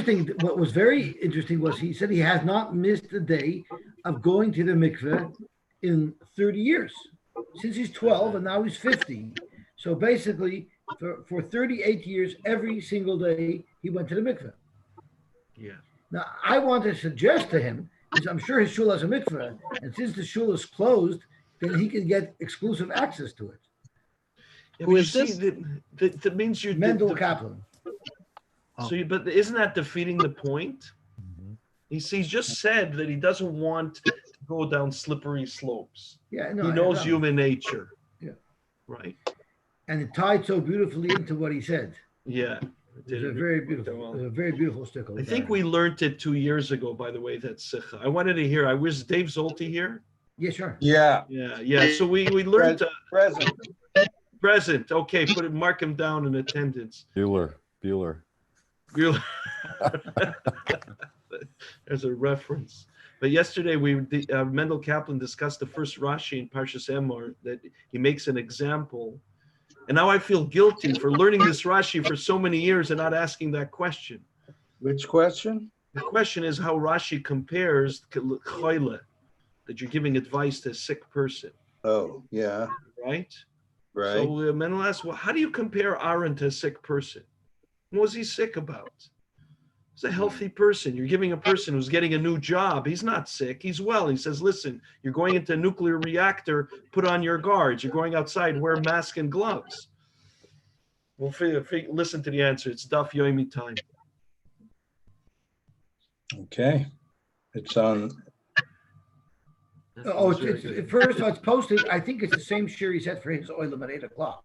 interesting. What was very interesting was he said he has not missed a day of going to the mikveh in 30 years. Since he's 12 and now he's 50. So basically, for 38 years, every single day he went to the mikveh. Yeah. Now, I want to suggest to him, because I'm sure his shul has a mikveh, and since the shul is closed, then he can get exclusive access to it. Yeah, Who is this? That means you Mendel Kaplan. So, but isn't that defeating the point? He's just said that he doesn't want to go down slippery slopes. Yeah, no, he knows human nature. Yeah. Right. And it tied so beautifully into what he said. Yeah. It was a very beautiful stickle. I think we learned it 2 years ago, by the way, that Sikha. I wanted to hear, I wish Dave Zolti here. Yeah, sure. Yeah. Yeah. So we learned Present. Okay, mark him down in attendance. Bueller. There's a reference. But yesterday Mendel Kaplan discussed the first Rashi in Parshas Emor, that he makes an example. And now I feel guilty for learning this Rashi for so many years and not asking that question. Which question? The question is how Rashi compares choyle, that you're giving advice to a sick person. Oh, yeah. Right? Right. So Mendel asked, well, how do you compare Aaron to a sick person? What was he sick about? He's a healthy person. You're giving a person who's getting a new job. He's not sick. He's well. He says, listen, you're going into a nuclear reactor, put on your guards. You're going outside, wear a mask and gloves. We'll listen to the answer. It's Daf Yomi time. Okay. It's on. It's posted. I think it's the same shir he said for his oilam at 8 o'clock.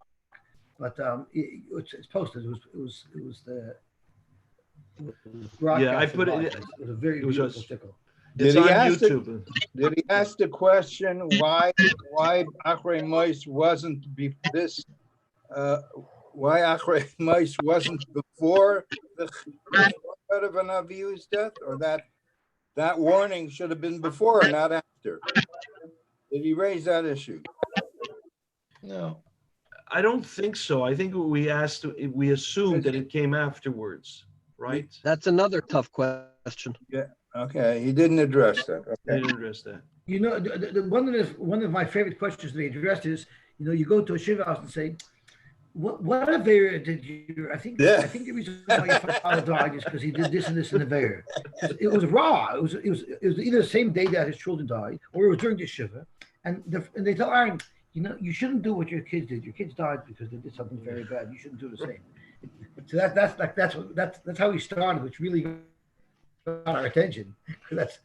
But it's posted. It was the broadcast. Yeah, I put it. It was a very beautiful stickle. It's on YouTube. Did he ask the question why Achrei Mos wasn't why Achrei Mos wasn't before the threat of an Avihu's death, or that warning should have been before and not after? Did he raise that issue? No, I don't think so. I think we assumed that it came afterwards, right? That's another tough question. Yeah. Okay. He didn't address that. Okay. He didn't address that. You know, one of my favorite questions that he addressed is, you go to a shiva house and say, what Aveira did you? I think the reason why your father died is because he did this and this in Aveira. It was raw. It was either the same day that his children died, or it was during the shiva. And they tell Aaron, you shouldn't do what your kids did. Your kids died because they did something very bad. You shouldn't do the same. So that's how he started, which really got our attention. It's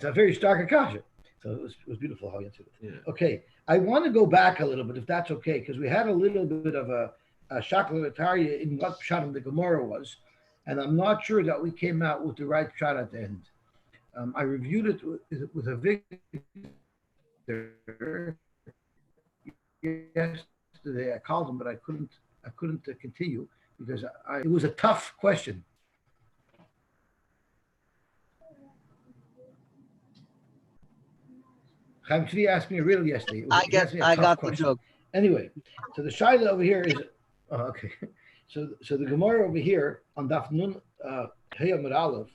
a very stark akasha. So it was beautiful how he answered it. Yeah. Okay, I want to go back a little bit, if that's okay, because we had a little bit of a shaklatataria in what pshat the Gemara was, and I'm not sure that we came out with the right pshat at the end. I reviewed it with a Victor yesterday. I called him, but I couldn't continue because it was a tough question. Chaim Tzvi asked me a riddle yesterday. I got the joke. Anyway, so the shaila over here is okay. So the Gemara over here on Daf Nun Hey Amud Aleph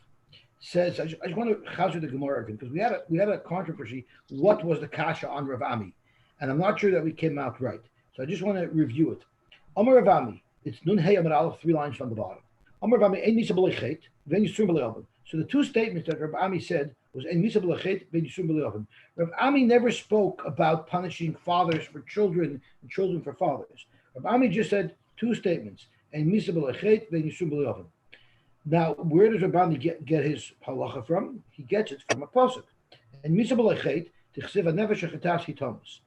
says, I just want to chazir the Gemara again because we had a controversy. What was the kasha on Rav Ami? And I'm not sure that we came out right. So I just want to review it. Amar Rav Ami, it's Nun Hey Amud Aleph, 3 lines from the bottom. Amar Rav Ami, Ein Misa B'lei Chet, V'en Yisur B'lei Oven. So the two statements that Rav Ami said was Ein Misa B'lei Chet, V'en Yisur B'lei Oven. Rav Ami never spoke about punishing fathers for children and children for fathers. Rav Ami just said two statements: Ein Misa B'lei Chet, V'en Yisur B'lei Oven. Now, where does Rav Ami get his halacha from? He gets it from a pasuk. And Misa B'lei Chet, Tichsev HaNefesh HaChetas HiTomus.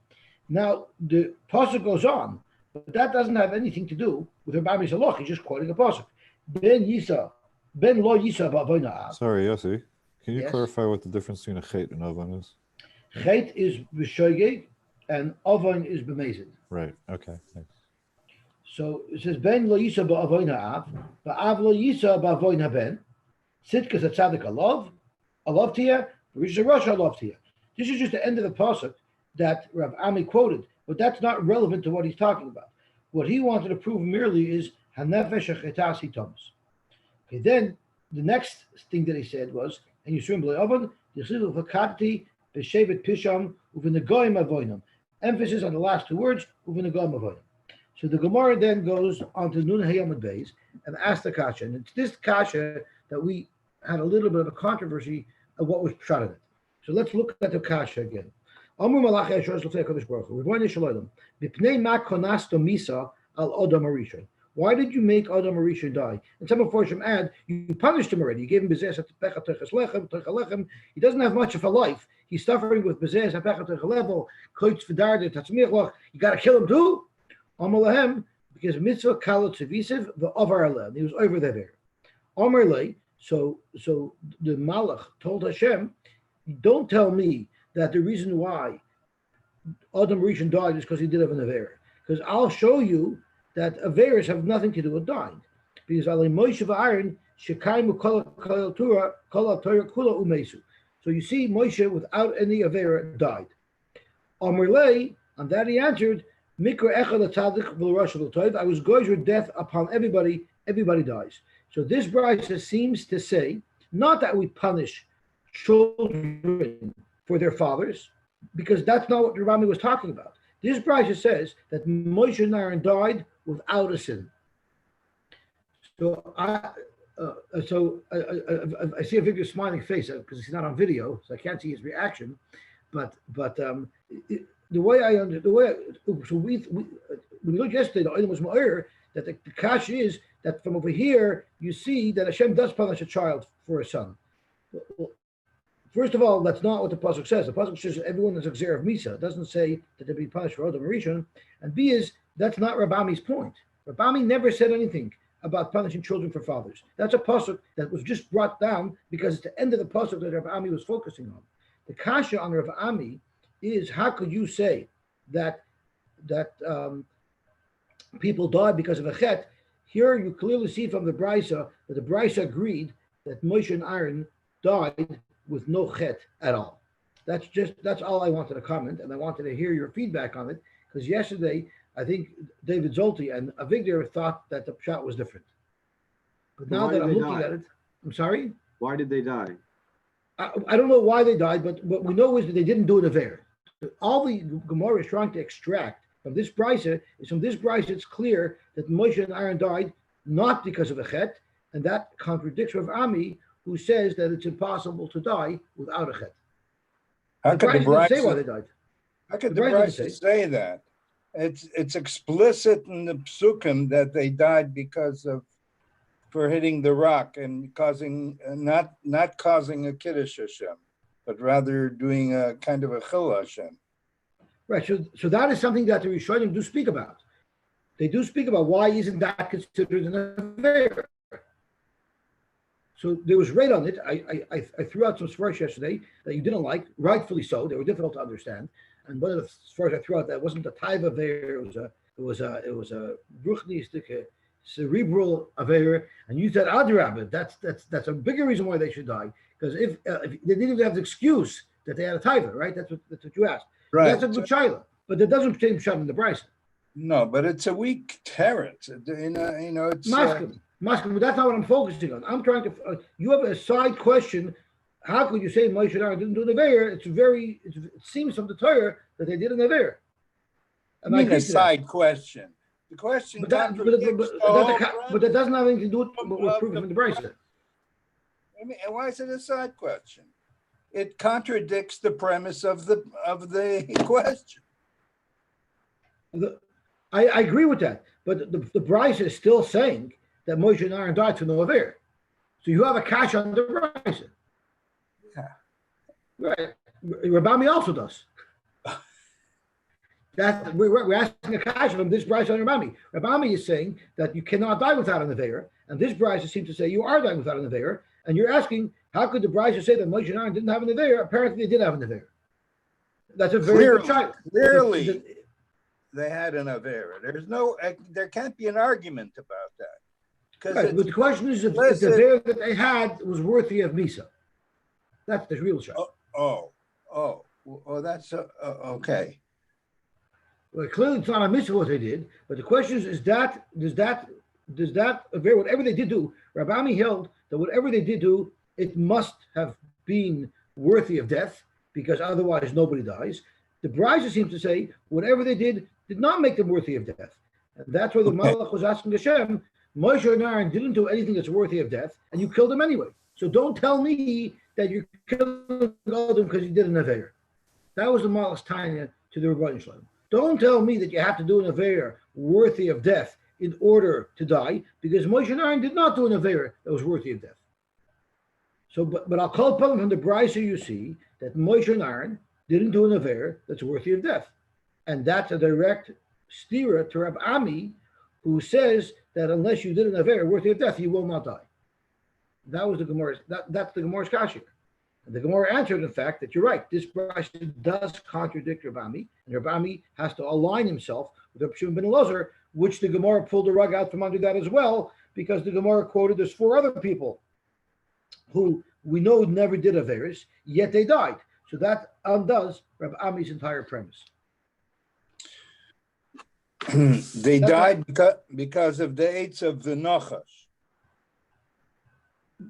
Now, the pasuk goes on, but that doesn't have anything to do with Rav Ami's halacha. He's just quoting a pasuk. Ben lo Yisa ba'avoina. Sorry, Yossi. Can you Yes? clarify what the difference between a chet and oven is? Chet is b'shoigeg, and avon is b'mezid. Right. Okay. Thanks. So it says ben lo Yisa ba'avoina av, ba'av lo Yisa ba'avoina ben. Sitkas a tzaddik alav tia, Rish Rosh alav tia. This is just the end of the pasuk that Rav Ami quoted, but that's not relevant to what he's talking about. What he wanted to prove merely is hanefesh hachetas hitomus. Okay, then the next thing that he said was, and you swim oven, emphasis on the last two words, so the Gemara then goes on to Nun Hayamad Beis and asks the kasha, and it's this kasha that we had a little bit of a controversy of what was shot in it. So let's look at the kasha again. Amr Malachi Ashos L'fei HaKadosh Baruch Hu. Rebbeinu Shalom. B'pnei ma konasto misa al Adam Harishon. Why did you make Adam Harishon die? And some of Forshim add, you punished him already. You gave him bezeh hapecha teiches lechem. He doesn't have much of a life. He's suffering with bezeh hapecha teiches level. Koitz v'darde tatzmiach. You got to kill him too. Amar lahem, because mitzvah kalot tzivisiv v'avar alem. He was over there. Amar lei. So the Malach told Hashem, don't tell me that the reason why Adam Rishon died is because he did have an Aveira. Because I'll show you that Aveiras have nothing to do with dying. Because Ali Moshe v'Aaron shekaimu kol Torah kula umesu. So you see, Moshe without any Aveira died. Amar lei, on that he answered, Mikra echad tzaddik v'l'rosh v'l'toiv. I was goyz with death upon everybody. Everybody dies. So this brayso seems to say not that we punish children for their fathers, because that's not what Rami was talking about. This brayso says that Moshe and Aaron died without a sin. So I see a Victor smiling face because he's not on video, so I can't see his reaction. But we looked yesterday, the item was ma'ir, that the kash is that from over here you see that Hashem does punish a child for a son. Well, first of all, that's not what the pasuk says. The pasuk says everyone is a gzer of misa. It doesn't say that they'll be punished for Adam Rishon. And B is that's not Rabami's point. Rabami never said anything about punishing children for fathers. That's a pasuk that was just brought down because it's the end of the pasuk that Rabami was focusing on. The kasha on Rabami is, how could you say that people died because of a chet? Here you clearly see from the brayso that the brayso agreed that Moshe and Aaron died with no chet at all. That's all I wanted to comment, and I wanted to hear your feedback on it, because yesterday I think David Zolti and Avigdor thought that the pshat was different. But now that I'm looking at it, I'm sorry? Why did they die? I don't know why they died, but what we know is that they didn't do an aver. All the Gemara is trying to extract from this brayso is from this brayso it's clear that Moshe and Aaron died not because of a chet, and that contradicts Rav Ami, who says that it's impossible to die without a chet. How could the brayso say why they died? How could the brayso say that? It's explicit in the psukim that they died for hitting the rock and causing not causing a kiddush Hashem, but rather doing a kind of a chil Hashem. Right. So that is something that the Rishonim do speak about. They do speak about why isn't that considered an affair. So there was right on it. I threw out some svarsh yesterday that you didn't like, rightfully so. They were difficult to understand. And one of the svarsh I threw out that wasn't a taiva there. It was a ruchnistic, cerebral affair. And you said adrabah. That's a bigger reason why they should die. Because if they didn't even have the excuse that they had a taiva, right? That's what you asked. Right. That's a good shaila, but that doesn't change shot in the brayso. No, but it's a weak teretz. It's masculine, but that's not what I'm focusing on. I'm trying to. You have a side question. How could you say Moshe and Aaron didn't do the aver? It seems from the Torah that they did an aver. I mean, a side question. The question, but that doesn't have anything to do with proving from the brayso. I mean, why is it a side question? It contradicts the premise of the question. I agree with that, but the brayso is still saying that Moshe and Aaron died for no aver. So you have a kash on the brayso. Yeah. Right. Rabami also does. That we're asking a kash from this brayso on Rabami. Rabami is saying that you cannot die without an aver, and this brayso seems to say you are dying without an aver, and you're asking, how could the brayso say that Moshe and Aaron didn't have an aver? Apparently, they did have an aver. That's a very good child. Clearly, they had an aver. There can't be an argument about that. Right, but the question is if the aver that they had was worthy of misa. That's the real child. That's okay. Well, clearly, it's not a misa what they did. But the question is does that aver, whatever they did do, Rabami held that whatever they did do, it must have been worthy of death, because otherwise nobody dies. The Brisa seems to say whatever they did not make them worthy of death. And that's where the Malach was asking Hashem, Moshe and Aaron didn't do anything that's worthy of death, and you killed them anyway. So don't tell me that you're killing them because you did an Aveir. That was the Malach's Tanya to the Rebbeinu Shalom. Don't tell me that you have to do an Aveir worthy of death in order to die, because Moshe and Aaron did not do an Aveir that was worthy of death. So, but I'll call upon from the Brisa you see that Moshe and Aaron didn't do an Aveir that's worthy of death. And that's a direct stira to Reb Ami, who says that unless you did an Aveir worthy of death, you will not die. That was the Gemara's, that's the Gemara's Kashir. And the Gemara answered, in fact, that you're right. This Brisa does contradict Reb Ami, and Reb Ami has to align himself with Reb Shimon ben Elazar, which the Gemara pulled the rug out from under that as well, because the Gemara quoted there's 4 other people who we know never did Aveiros, yet they died. So that undoes Reb Ami's entire premise. They died because of the eitz of the Nachash.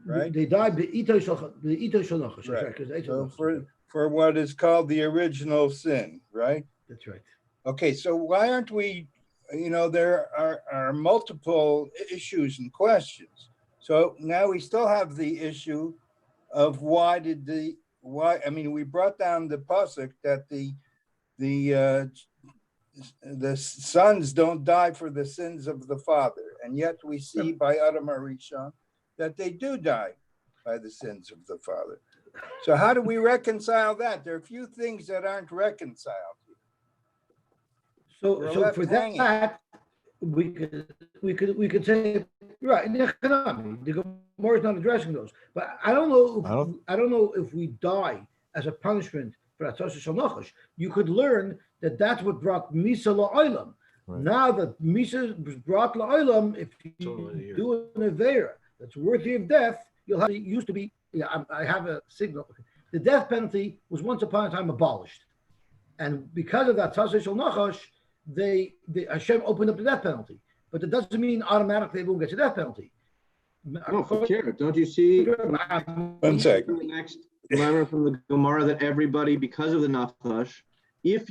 Right? They died the Ito Shal Nachash. Right. So for what is called the original sin, right? That's right. Okay, so why aren't we, there are multiple issues and questions. So now we still have the issue of why, we brought down the pasuk that the sons don't die for the sins of the father, and yet we see by Adam Arishon that they do die by the sins of the father. So how do we reconcile that? There are a few things that aren't reconciled. So for that, we could say right. The Gemara is not addressing those, but I don't know if we die as a punishment for Atzos Shel Nachash. You could learn that that's what brought Misa La'olam. Right. Now that Misa was brought La'olam, if you do an Aveira that's worthy of death, you'll have. It used to be. Yeah, I have a signal. The death penalty was once upon a time abolished, and because of that Atzos Shel Nachash, Hashem opened up the death penalty, but that doesn't mean automatically everyone gets a death penalty. No, for sure. Don't you see? 1 second. The next line from the Gemara that everybody, because of the Nachash, if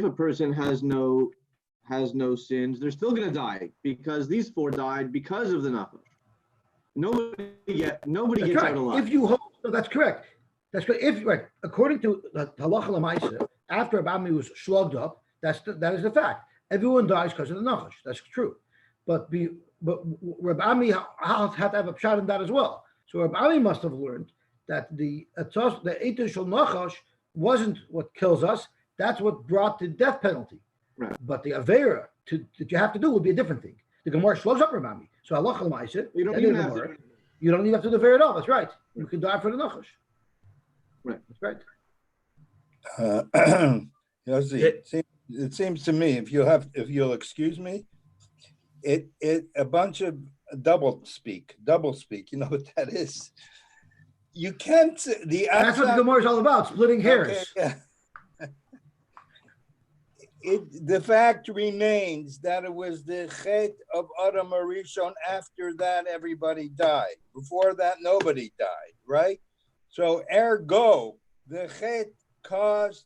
a person has no sins, they're still going to die, because these 4 died because of the Nachash. Nobody gets out alive. If you hold, no, that's correct. That's correct. According to the Halacha L'Maaseh, after Abami was slugged up, that is the fact. Everyone dies because of the Nachash. That's true. But Reb Ami had to have a pshat in that as well. So Reb Ami must have learned that the Eitos Shel Nachash wasn't what kills us. That's what brought the death penalty. Right. But the Aveira that you have to do would be a different thing. The Gemara slows up Reb Ami. So Halacha L'Maaseh, you don't even have to do Aveira at all. That's right. You can die for the Nachash. Right. That's right. It seems to me, if you'll excuse me, a bunch of double speak. You know what that is? You can't. That's what the Gemara is all about, splitting hairs. Okay, yeah. The fact remains that it was the chet of Adam Arishon. After that, everybody died. Before that, nobody died, right? So ergo, the chet caused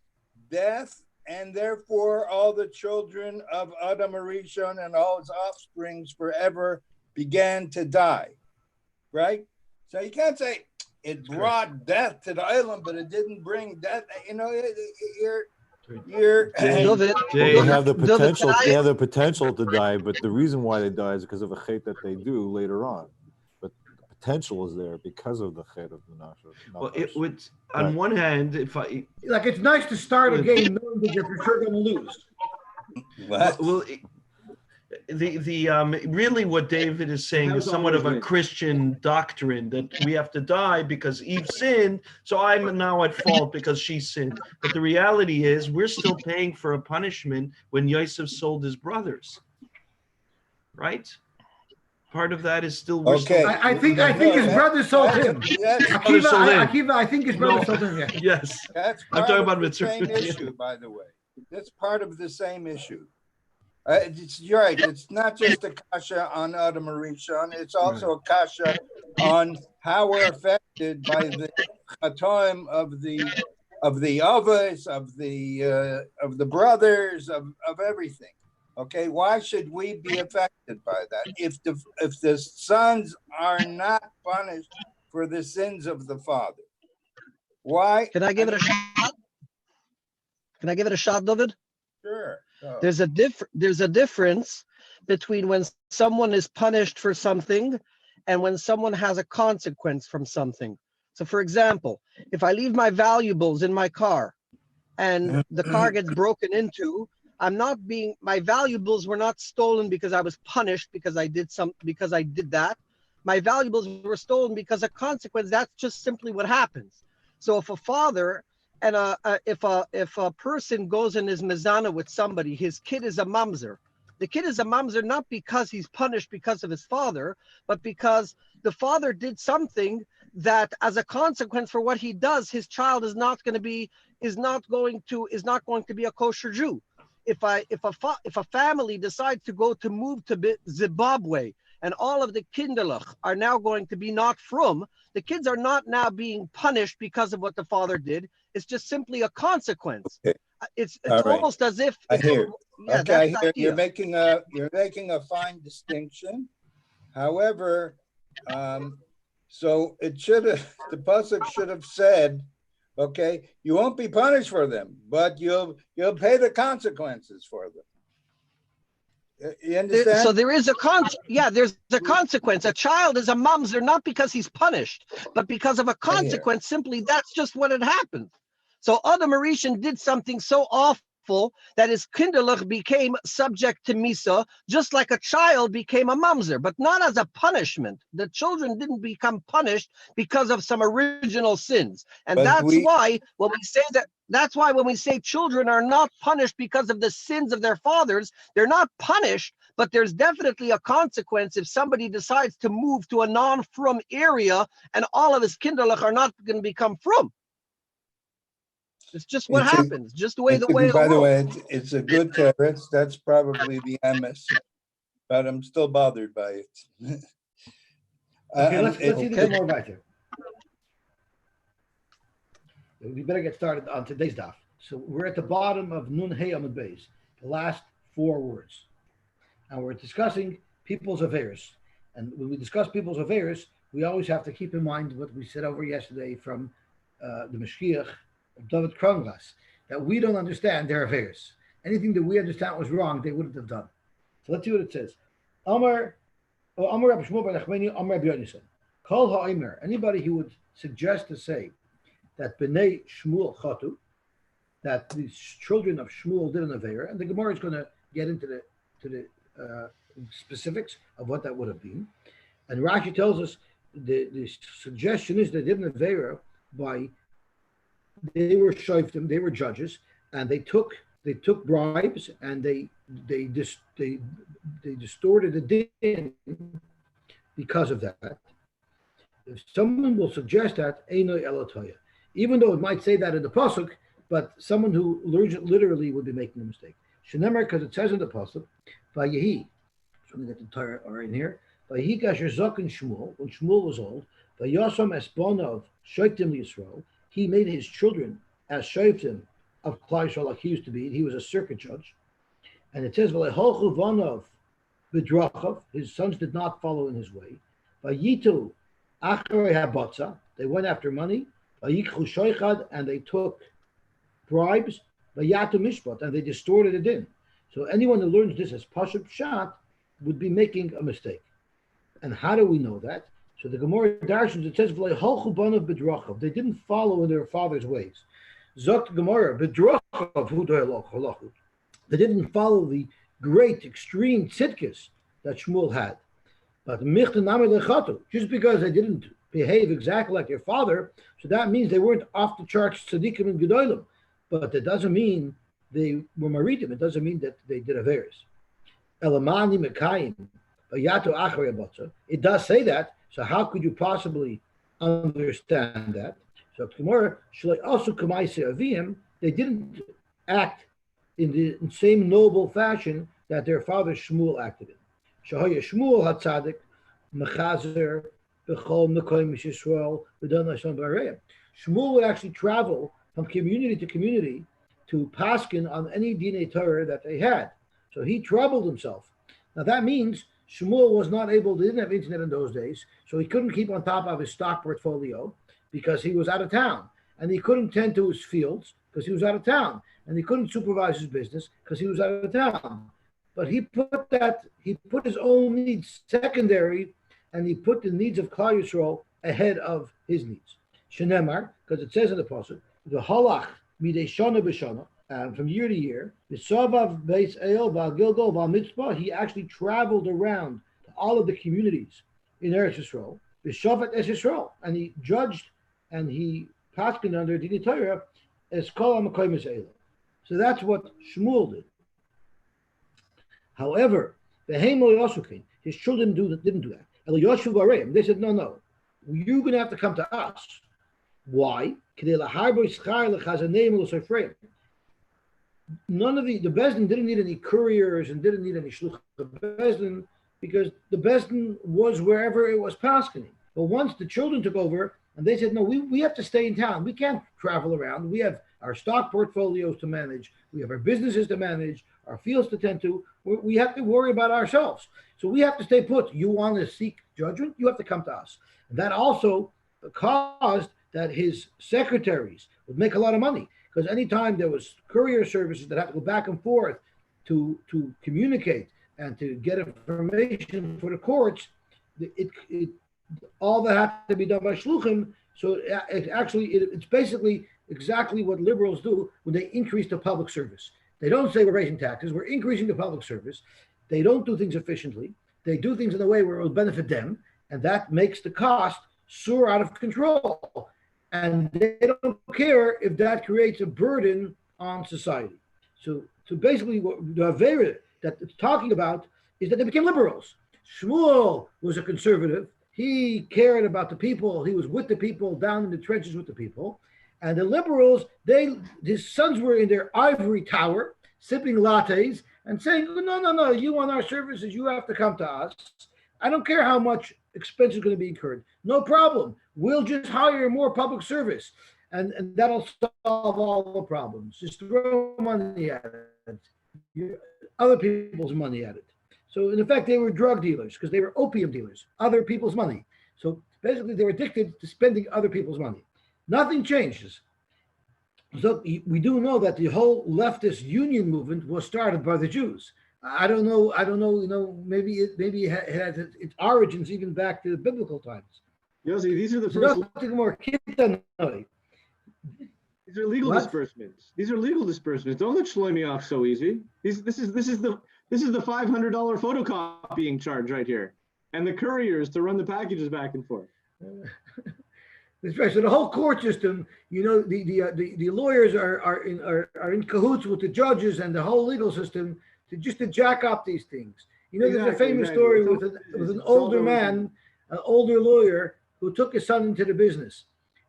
death, and therefore all the children of Adam Arishon and all his offsprings forever began to die, right? So you can't say it brought death to the island, but it didn't bring death. They have the potential. They have the potential to die, but the reason why they die is because of a chet that they do later on. But the potential is there because of the chet of the nachash. Well, it would. On one hand, it's nice to start a game knowing that you're for sure going to lose. What? Well, really what David is saying is somewhat of a Christian doctrine that we have to die because Eve sinned, so I'm now at fault because she sinned. But the reality is we're still paying for a punishment when Yosef sold his brothers, right? Part of that is still. Okay. I think his brother sold him. Akiva, I think his brother sold him. Yeah. Yes. That's I'm talking about the same issue, by the way. That's part of the same issue. You're right. It's not just a kasha on Adam Rishon. It's also a kasha on how we're affected by the time of the avos, of the brothers, of everything. Okay, why should we be affected by that? If the sons are not punished for the sins of the father, why? Can I give it a shot? Can I give it a shot, David? Sure. Oh. There's a difference between when someone is punished for something and when someone has a consequence from something. So, for example, if I leave my valuables in my car and the car gets broken into, my valuables were not stolen because I was punished because I did that. My valuables were stolen because of consequence. That's just simply what happens. So if a father and if a person goes and is mezana with somebody, his kid is a mamzer. The kid is a mamzer not because he's punished because of his father, but because the father did something that, as a consequence for what he does, his child is not going to be a kosher Jew. If a family decides to move to Zimbabwe and all of the kinderlach are now going to be not from, the kids are not now being punished because of what the father did. It's just simply a consequence. Okay. It's right. almost as if I hear. Yeah, Okay, I that's hear. You're making a fine distinction. However, so it should have, the pasuk should have said, okay, you won't be punished for them, but you'll pay the consequences for them. You understand? So there is there's a consequence. A child is a mamzer not because he's punished, but because of a consequence. Simply, that's just what had happened. So Adam Arishan did something so awful that his kinderlich became subject to misa, just like a child became a mamzer, but not as a punishment. The children didn't become punished because of some original sins, and that's why when we say children are not punished because of the sins of their fathers, they're not punished, but there's definitely a consequence if somebody decides to move to a non-frum area and all of his kinderlich are not going to become frum. It's just what happens, just the way By the way, it's a good teretz. That's probably the emes, but I'm still bothered by it. Okay, let's either get more right here. We better get started on today's daf. So we're at the bottom of Nun Hey Amud Beis, the last 4 words, and we're discussing people's affairs. And when we discuss people's affairs, we always have to keep in mind what we said over yesterday from the Mashgiach of David Kronglas, that we don't understand their affairs. Anything that we understand was wrong, they wouldn't have done. So let's see what it says. Amar Reb Shmuel bar Nachmani, Amar Reb Yosy Simon. Kol ha'omer, anybody who would suggest to say that Bnei Shmuel chatu, that the children of Shmuel did an affair, and the Gemara is going to get into the specifics of what that would have been. And Rashi tells us the suggestion is they did an affair by, they were shoftim, they were judges, and they took bribes, and they distorted the din because of that. If someone will suggest that, Einoi Elotoya, even though it might say that in the pasuk, but someone who learns it literally would be making a mistake. Shenemar, because it says in the pasuk, Vayehi. So I'm going to get the Torah right in here. Vayehi kasher zaken Shmuel, when Shmuel was old, Vayosam esponov shoitim Yisrael, he made his children as shoitim of Klal Yisrael, like he used to be. He was a circuit judge. And it says, V'leholchu vanov b'drachav, his sons did not follow in his way. Vayitu acharei habotza, they went after money. Vayikchu shoichad, and they took bribes. Vayatu mishpat, and they distorted it in. So anyone who learns this as Pashut Pshat would be making a mistake. And how do we know that? So the Gemara Darshans, it says, V'leholchu banav b'drachav, they didn't follow in their father's ways. Zok Gemara, b'drachav hu do'elochu, they didn't follow the great extreme tzidkis that Shmuel had. But just because they didn't behave exactly like their father, so that means they weren't off the charts tzaddikim and gedolim. But that doesn't mean they were maritim. It doesn't mean that they did averis. Elamani mekayim v'yatu acharei habotza. It does say that. So how could you possibly understand that? So Gemara, also kamaise avim, they didn't act in the same noble fashion that their father Shmuel acted in. Shahaya Shmuel HaTzadik, Mechazer, B'chol Mekoyim Yisrael, B'don Hashem B'Areim. Shmuel would actually travel from community to community to paskin on any Dinei Torah that they had. So he troubled himself. Now that means Shmuel was not able, they didn't have internet in those days, so he couldn't keep on top of his stock portfolio because he was out of town. And he couldn't tend to his fields because he was out of town. And he couldn't supervise his business because he was out of town. But he put his own needs secondary, and he put the needs of Klal Yisrael ahead of his needs. Shenemar, because it says in the Pasuk, the halach midei shana b'shana, from year to year, v'savav beis el v'gilgal v'mitzpah, he actually traveled around to all of the communities in Eretz Yisrael, v'shavat es Yisrael, and he judged and he paskined under Dinei Torah as kol ha'makoyim es. So that's what Shmuel did. However, the Heimel Yosukin, his children didn't do that. El Yoshu Vareim, they said, no, you're going to have to come to us. Why? None of the Bezdin didn't need any couriers and didn't need any shluchim Bezdin because the Bezdin was wherever it was paskening. But once the children took over and they said, no, we have to stay in town. We can't travel around. We have our stock portfolios to manage. We have our businesses to manage, our fields to tend to. We have to worry about ourselves. So we have to stay put. You want to seek judgment? You have to come to us. And that also caused that his secretaries would make a lot of money because anytime there was courier services that had to go back and forth to communicate and to get information for the courts, all that had to be done by shluchim. So it's basically exactly what liberals do when they increase the public service. They don't say we're raising taxes, we're increasing the public service. They don't do things efficiently. They do things in a way where it will benefit them, and that makes the cost soar out of control. And they don't care if that creates a burden on society. So basically what the Avera that it's talking about is that they became liberals. Shmuel was a conservative. He cared about the people. He was with the people, down in the trenches with the people. And the liberals, his sons were in their ivory tower, sipping lattes and saying, no, you want our services, you have to come to us. I don't care how much expense is going to be incurred. No problem. We'll just hire more public service. And that'll solve all the problems. Just throw money at it. Other people's money at it. So in effect, they were drug dealers because they were opium dealers, other people's money. So basically, they were addicted to spending other people's money. Nothing changes. So we do know that the whole leftist union movement was started by the Jews. I don't know. Maybe it had its origins even back to the biblical times. Yossi, these are the first. These are legal disbursements. These are legal disbursements. Don't let Shlomi off so easy. This is the $500 photocopying charge right here, and the couriers to run the packages back and forth. That's right. So the whole court system, the lawyers are in cahoots with the judges and the whole legal system to jack up these things. There's a famous story with an older man, an older lawyer who took his son into the business,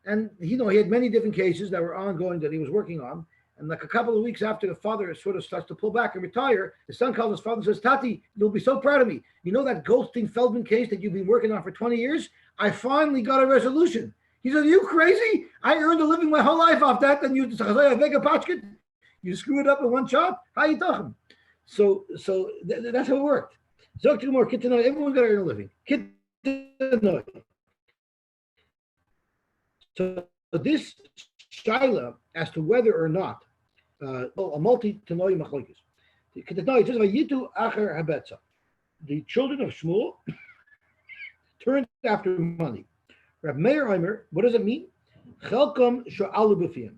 and he had many different cases that were ongoing that he was working on. And like a couple of weeks after the father sort of starts to pull back and retire, the son calls his father and says, Tati, you'll be so proud of me. You know that Goldstein-Feldman case that you've been working on for 20 years? I finally got a resolution. He said, are you crazy? I earned a living my whole life off that. Then you screw it up in one chop? How you talking? So that's how it worked. Everyone's got to earn a living. So this shaila as to whether or not a multi-tanoi machlokes. The children of Shmuel turned after money. Reb Meir Omer, what does it mean? Chelkom sho'alu b'fiyim.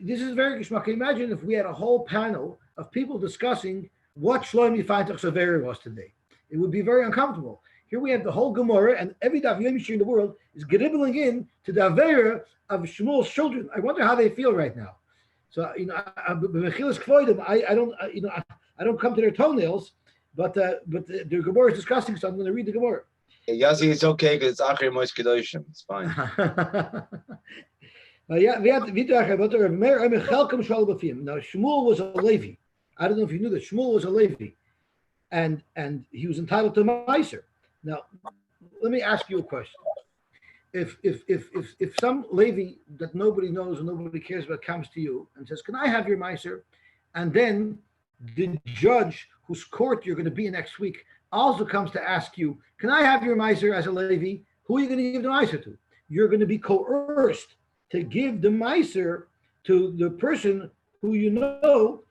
This is very geschmack. Imagine if we had a whole panel of people discussing what Shlomi Feintach Saveri was today. It would be very uncomfortable. Here we have the whole Gemara, and every Daf Yomi in the world is geribbling in to the Avera of Shmuel's children. I wonder how they feel right now. So I don't come to their toenails, but the Gemara is discussing, so I'm going to read the Gemara. Yossi, it's okay because it's Acher Mos Kedoshim. It's fine. Now Shmuel was a Levi. I don't know if you knew that Shmuel was a Levi. and he was entitled to Meiser. Now, let me ask you a question. If some Levi that nobody knows and nobody cares about comes to you and says, "Can I have your Meiser?" and then the judge whose court you're going to be in next week also comes to ask you, "Can I have your Meiser as a Levi?" Who are you going to give the Meiser to? You're going to be coerced to give the Meiser to the person who you know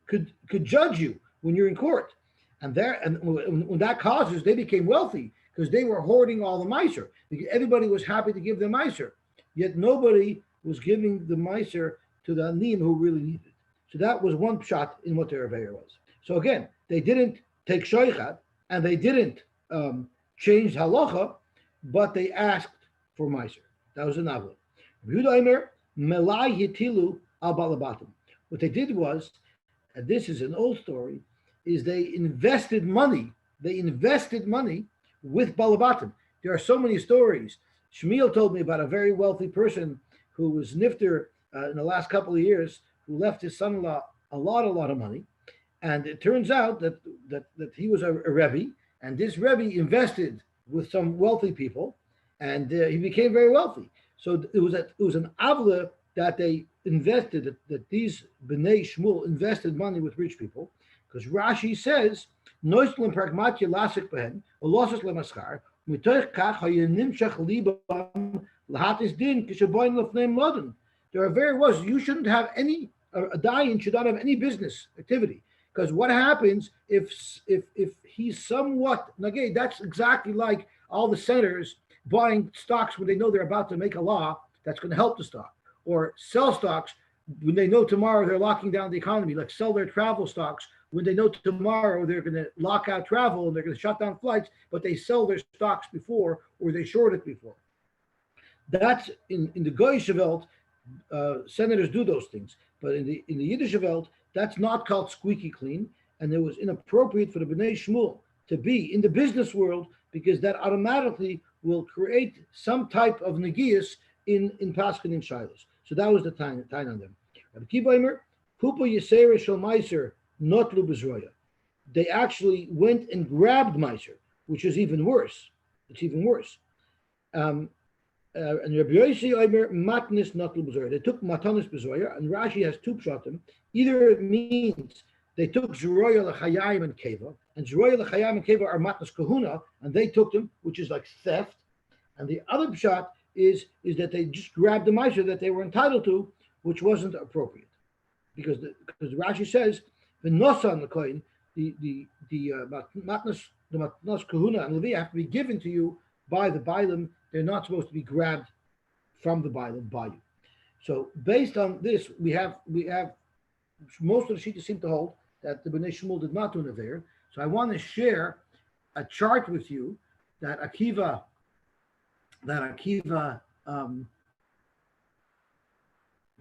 could judge you when you're in court. And when that causes, they became wealthy because they were hoarding all the Meiser. Everybody was happy to give the Meiser, yet nobody was giving the Meiser to the Anim who really needed it. So that was one shot in what their Aveir was. So again, they didn't take Shoichat and they didn't change Halacha, but they asked for Meiser. That was an Avla. Laomer, Melai Hitilu al Balabatim. What they did was, and this is an old story, is they invested money. They invested money with Balabatim. There are so many stories. Shmuel told me about a very wealthy person who was nifter in the last couple of years, who left his son-in-law a lot of money. And it turns out that he was a Rebbe, and this Rebbe invested with some wealthy people, and he became very wealthy. So it was an avla that they invested, that these Bnei Shmuel invested money with rich people, because Rashi says, "Noislim pragmatia lasik behen, olosas lemaschar, mitoich kach hayenimshach libam lahatis din kishaboin lefneim loden." There are very was you shouldn't have any a dayan should not have any business activity, because what happens if he's somewhat nagay? That's exactly like all the senators buying stocks when they know they're about to make a law that's going to help the stock, or sell stocks when they know tomorrow they're locking down the economy, like sell their travel stocks when they know tomorrow they're going to lock out travel and they're going to shut down flights, but they sell their stocks before or they short it before. That's in the Goyish Welt, senators do those things, but in the Yiddish Welt, that's not called squeaky clean, and it was inappropriate for the Bnei Shmuel to be in the business world, because that automatically will create some type of negias in Paskin and Shilos. So that was the time on them. Rabbi Kiva, Pupa Yisera Shel Meiser Notlu Bezroya. They actually went and grabbed Meiser, which is even worse. It's even worse. And Reb Yosy Simon Matnis Notlu Bezroya. They took Matanis Bezroya, and Rashi has two pshatim. Either it means they took Zeroya L'Chayim and Keva, and Zeroya L'Chayim and Keva are Matnas Kahuna, and they took them, which is like theft. And the other pshat is that they just grabbed the Meiser that they were entitled to, which wasn't appropriate, because Rashi says the Nosa on the coin, the Matnas Kahuna and Levi have to be given to you by the Bailim. They're not supposed to be grabbed from the Bailim by you. So based on this, we have most of the Shittas seem to hold that the Bnei Shmuel did not do an Aveir. So I want to share a chart with you that Akiva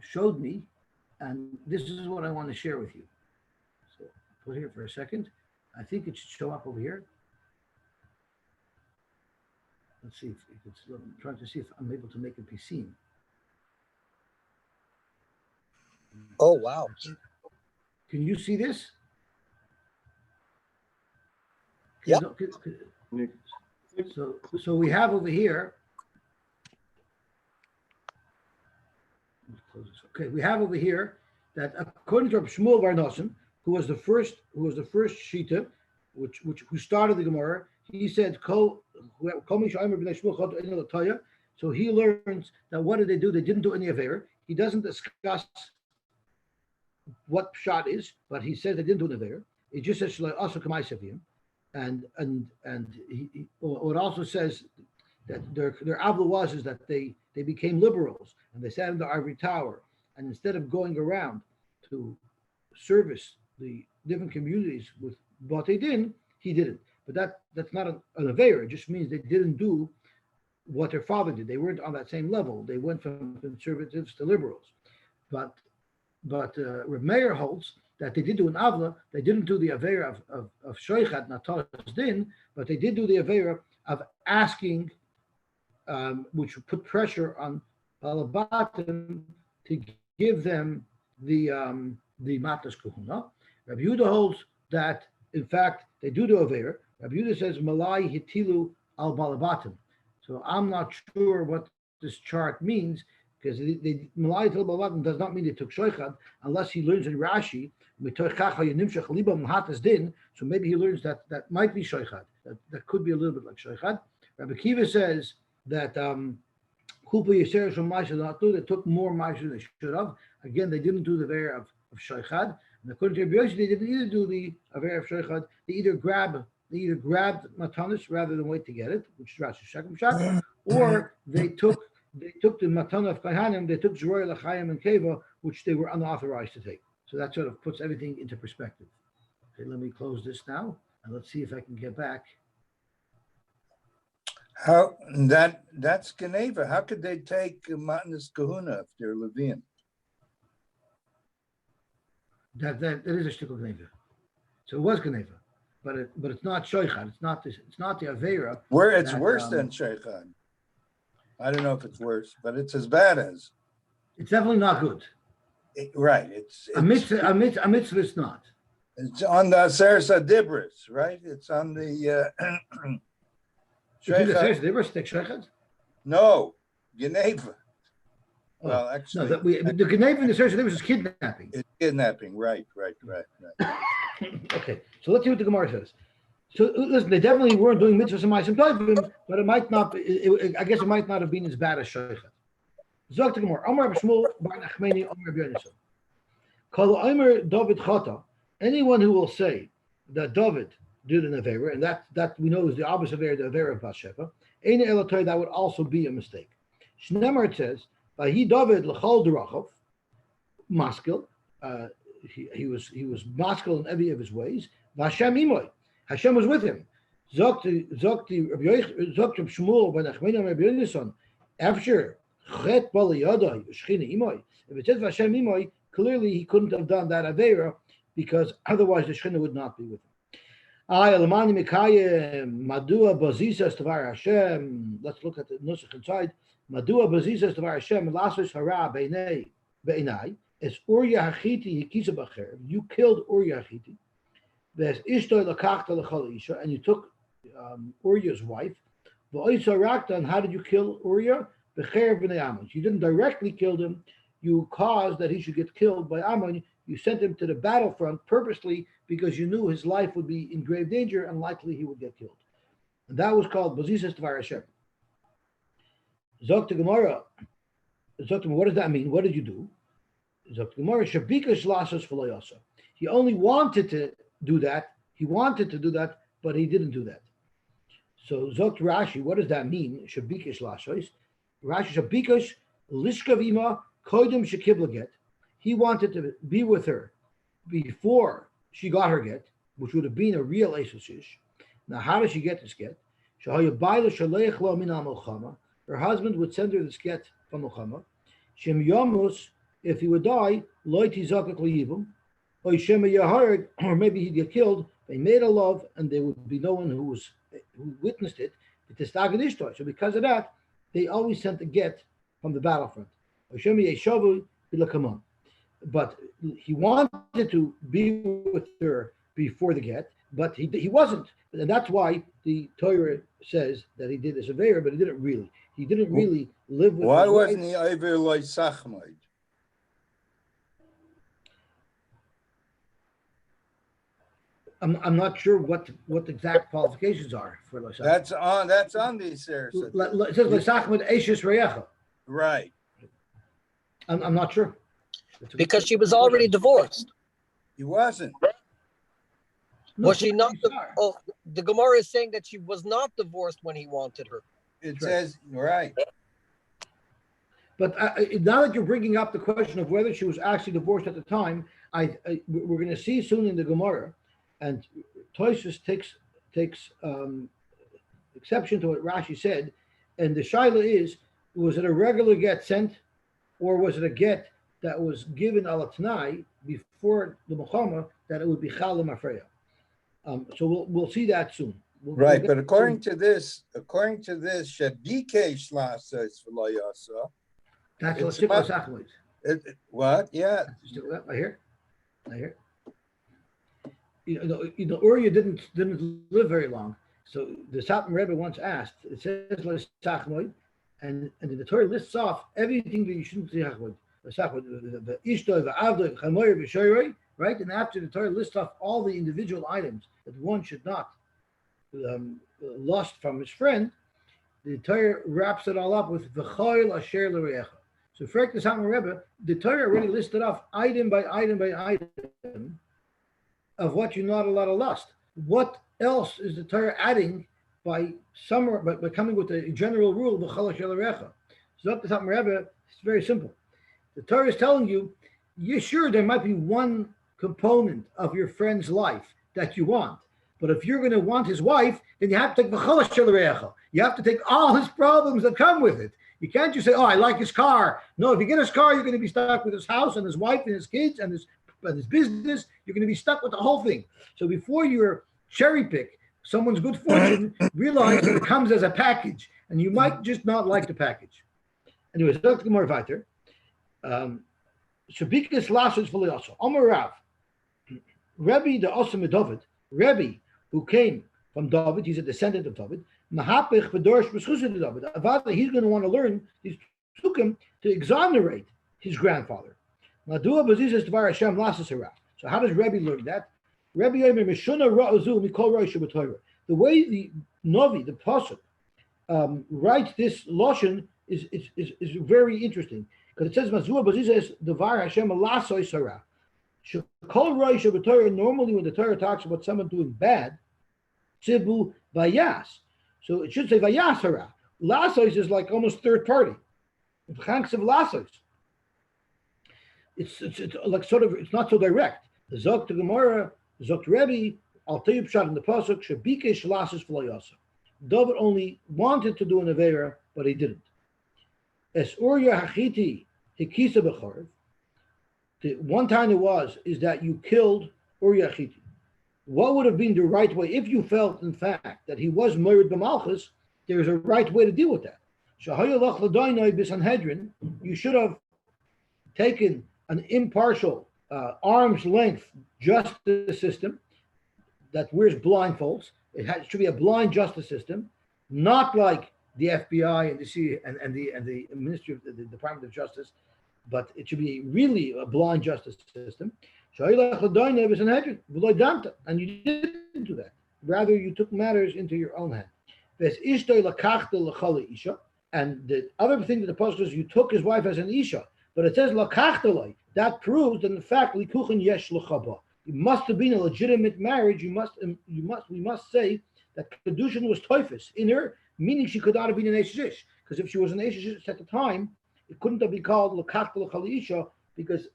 showed me, and this is what I want to share with you. So put here for a second. I think it should show up over here. Let's see if it's. I'm trying to see if I'm able to make it be seen. Oh wow! Can you see this? Yeah. So we have over here. Okay, we have over here that according to Reb Shmuel Bar Nosson, who was the first Shita, who started the Gemara, he said, so he learns that what did they do? They didn't do any Aveir. He doesn't discuss what pshat is, but he says they didn't do an Aveir. It just says also Kamaisavim. And it also says that their avla was is that they became liberals and they sat in the ivory tower, and instead of going around to service the different communities with what they did, he didn't. But that's not an Aveir. It just means they didn't do what their father did. They weren't on that same level. They went from conservatives to liberals. But Reb Meir holds that they did do an avla. They didn't do the Aveir of shoichat natas din, but they did do the Aveir of asking, which would put pressure on Balabatim to give them the matas kahuna. Reb Yehuda holds that in fact, they do the Aver. Rabbi Yehuda says, Malai hitilu al balabatim. So I'm not sure what this chart means, because Malai hitilu al balabatim does not mean they took shoichad, unless he learns in Rashi, so maybe he learns that might be shoichad. That could be a little bit like shoichad. Rabbi Kiva says that Kupa Yisrael from Maisha not do. They took more Maisha than they should have. Again, they didn't do the Aver of shoichad. And according to Reb Yosy, they didn't either do the Aver of shoichad. They either grabbed matanis rather than wait to get it, which is Rashi's second shot, or they took the matana of Kohanim. They took Zeroy Lachayim and Keva, which they were unauthorized to take. So that sort of puts everything into perspective. Okay, let me close this now, and let's see if I can get back. How that's Geneva. How could they take Matanis Kahuna if they're Levian? That is a shtickle Geneva. So it was Geneva, but it's not shoichad. It's not the Avera. Where it's worse than shoichad. I don't know if it's worse, but it's as bad as. It's definitely not good. Right. It's a mitzvah. It's not. It's on the Seres Dibris, right? It's on the. No, Geneva. Well, actually, no, the Geneva in the Seres Dibris is kidnapping. It's kidnapping, right. Okay, so let's see what the Gemara says. So listen, they definitely weren't doing mitzvahs and ma'asim tovim, but it might not. I guess it might not have been as bad as shoichad. Zog the Gemara. Amar B'Shmuel Bar Nachmani Amar B'Yonason. Kol Omer David Chata. Anyone who will say that David did an Avera, and that we know is the opposite of the Avera of Bathsheba, Ein Elotoy, that would also be a mistake. Shnemar says, Vahi David L'chol Derachov, Maskil. He was maskil in every of his ways. Vashem Imoy. Hashem was with him. Zog to Shmuel Bar Nachmani Amar B'Yonason. After if it says Vashem Imoy, clearly he couldn't have done that Avera, because otherwise the Shekhinah would not be with him. Let's look at the Nusach inside. Madua Bazisas Tavar Hashem Lasos Hara Beinai. Es Uriah Hachiti Hikisa Bacher. You killed Uriah Hachiti. There's Ishtoi Lakachta Lachal Isha, and you took Uriah's wife. And how did you kill Uriah? Becher B'nei Ammon. You didn't directly kill him. You caused that he should get killed by Ammon. You sent him to the battlefront purposely because you knew his life would be in grave danger and likely he would get killed. And that was called Bazisas Tvar Hashem. Zok to Gemara. What does that mean? What did you do? Zok to Gemara. Shabikash Lasos V'Loyasa. He only wanted to do that. He wanted to do that, but he didn't do that. So Zok to Rashi. What does that mean? Shabikash Lasos. Rashi Shabikash Lishkavima Kodim Shekibla Get. He wanted to be with her before she got her get, which would have been a real Eisosish. Now, how does she get this get? Her husband would send her this get from Milchama. Shem Yamus, if he would die, or maybe he'd get killed. They made a love, and there would be no one who witnessed it. So because of that, they always sent the get from the battlefront. But he wanted to be with her before the get, but he wasn't. And that's why the Torah says that he did this Avera, but he didn't really. He didn't really live with her. Why wasn't he Aver like Sachmaid? I'm not sure what the exact qualifications are for Lo Sachmaid. That's on these there. It says Lo Sachmaid Eishes Reyecha. Right. I'm not sure. Because she was already divorced. He wasn't. No, was she not? The Gemara is saying that she was not divorced when he wanted her. It says, right. But now that you're bringing up the question of whether she was actually divorced at the time, we're going to see soon in the Gemara, and Tosfos takes exception to what Rashi said, and the shaila is, was it a regular get sent, or was it a get that was given al Tanai before the Milchama that it would be Chalim Afreya? So we'll see that soon. Right, but according to this, Shabikesh Lasos V'Loyasa. That's what Shikla Sachmaid. What? Yeah. I hear. Uriah didn't live very long. So the Satmar Rebbe once asked, it says and the Torah lists off everything that you shouldn't say Hachmod. The Ishtoi, the Avdoi, the Chamoyer, the Shoyroi, right? And after the Torah lists off all the individual items that one should not lust from his friend, the Torah wraps it all up with V'choil Asher L'Reecha. So for the Satmar Rebbe, the Torah already listed off item by item by item of what you're not allowed to lust. What else is the Torah adding by coming with a general rule, V'chol Asher L'Reecha? So up the Satmar Rebbe, it's very simple. The Torah is telling you, you're sure there might be one component of your friend's life that you want. But if you're going to want his wife, then you have to take V'chol Asher L'Reecha. You have to take all his problems that come with it. You can't just say, oh, I like his car. No, if you get his car, you're going to be stuck with his house and his wife and his kids and his business. You're going to be stuck with the whole thing. So before you cherry pick someone's good fortune, realize that it comes as a package, and you might just not like the package. Anyways, let's go more weiter. Shabikas lashes for Leosa. Amar Rav, Rebbe the Osam David, Rebbe who came from David, he's a descendant of David. Mahapich v'dorsh b'schusa to David. Avada, he's going to want to learn. He took him to exonerate his grandfather. Madua b'zizas dvar Hashem lashes hara. So how does Rebbe learn that? Rebbe Yomer Mishuna Ra'azu Mikol Rosh B'Torah. The way the Novi, the Pasuk, writes this lashon is very interesting, because it says Mazua Bazizas Devar Hashem Lasoy Sarah. Shekol Rosh B'Torah. Normally, when the Torah talks about someone doing bad, Tzibu Vayas. So it should say Vayas Hara. Lasois is like almost third party. Chanks of Lasois. It's like sort of, it's not so direct. The Zok to Gemara, Zok to Rebbe, I'll tell you pshat in the pasuk. Shabikesh lasis v'layasa. David only wanted to do an avera, but he didn't. Es Uriah Hachiti hikisa b'chorev. The one time is that you killed Uriah Hachiti. What would have been the right way if you felt, in fact, that he was murdered b'malchus? There's a right way to deal with that. Shahayalach l'dainai b'sanhedrin. You should have taken an impartial, arm's length justice system that wears blindfolds. It should be a blind justice system, not like the FBI and the CIA and the Ministry of the Department of Justice, but it should be really a blind justice system. And you didn't do that. Rather, you took matters into your own hand. And the other thing that the pasuk says, you took his wife as an isha, but it says lakachtaloi. That proves that in fact likuchen yesh l'chaba. It must have been a legitimate marriage. We must say that kedushin was toifus in her, meaning she could not have been an eshish. Because if she was an eshish at the time, it couldn't have been called lakachtal isha, because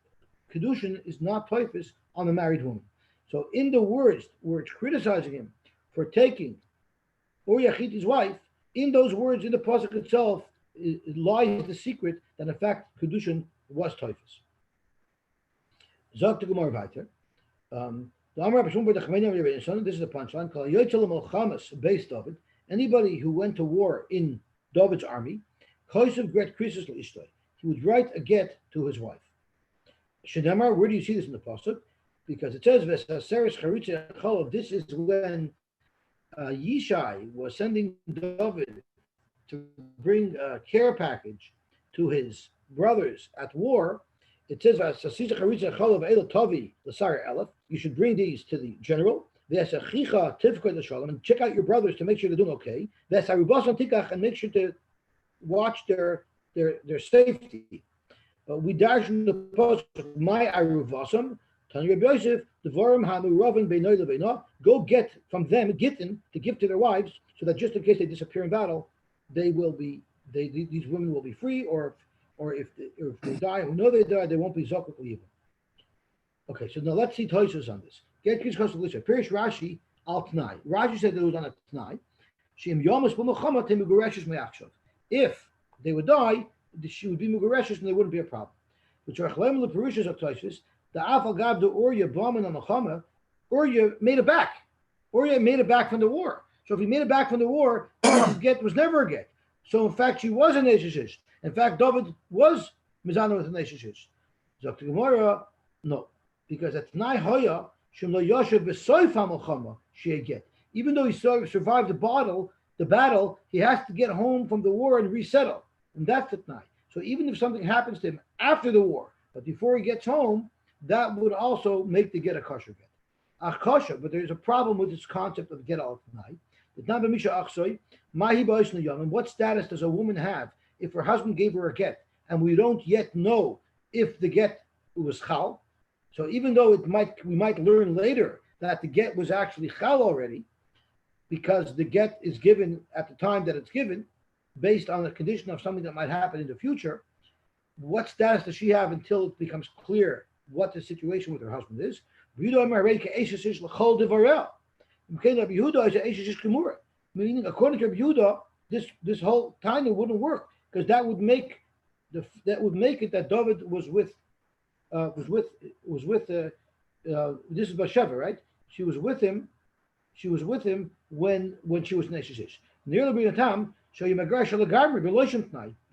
kedushin is not toifus on a married woman. So in the words where it's criticizing him for taking Uriah Hachiti's wife, in those words in the pasuk itself it lies the secret that in fact kedushin was toifus. Zok to Gemara weiter. This is the punchline. Based of it, anybody who went to war in David's army, he would write a get to his wife. Shedemar, where do you see this in the pasuk? Because it says this is when Yishai was sending David to bring a care package to his brothers at war. It says, you should bring these to the general, and check out your brothers to make sure they're doing okay, and make sure to watch their safety. We dash in the post, my aruvasam, Reb Yosy, go get from them gittin to give to their wives, so that just in case they disappear in battle, these women will be free, or if they die, who know they died, they won't be zokuk even. Okay, so now let's see Toysos on this. Get Kish Kosalisha. Pirish Rashi al Tnai. Rashi said it was on a Tnai. Shim Yomas B'Muchammad Tim Mugareshes Me'achshav. If they would die, she would be Mugareshes and there wouldn't be a problem. But Rachlem LePerushes of Toysos, the Afal Gab the Uriah Baman on Muhammad, Uriah made it back. Uriah made it back from the war. So if he made it back from the war, his get was never a get. So in fact, she was an Eshishish. In fact, David was Mizana with an Eshishish. Dr. Gemara, no. Because at Tnai Hoya, Even though he survived the battle, he has to get home from the war and resettle. And that's the tnai. So even if something happens to him after the war, but before he gets home, that would also make the get a kosher get. But there's a problem with this concept of get al tnai. What status does a woman have if her husband gave her a get and we don't yet know if the get was chal? So even though we might learn later that the get was actually chal already, because the get is given at the time that it's given, based on the condition of something that might happen in the future, what status does she have until it becomes clear what the situation with her husband is? Meaning, according to Reb Yehuda, this whole time it wouldn't work because that would make it that David was with this is Bathsheba, right? She was with him when she was Neshish.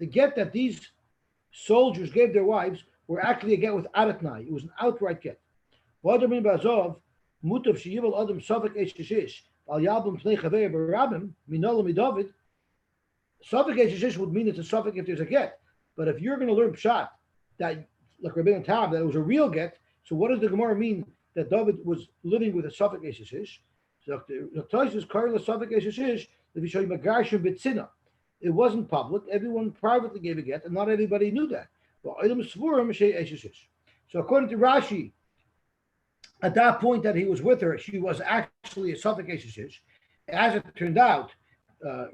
The get that these soldiers gave their wives were actually a get without a tnai. It was an outright get. Suffolk would mean it's a suffix if there's a get. But if you're going to learn pshat that, like Rabbeinu Tam, that it was a real get, so what does the Gemara mean that David was living with a suffix eshish? So the Tosh is calling the suffix eshish if you show you magarshim bitzina. It wasn't public. Everyone privately gave a get, and not everybody knew that. So according to Rashi, at that point that he was with her, she was actually a suffix eshish. As it turned out,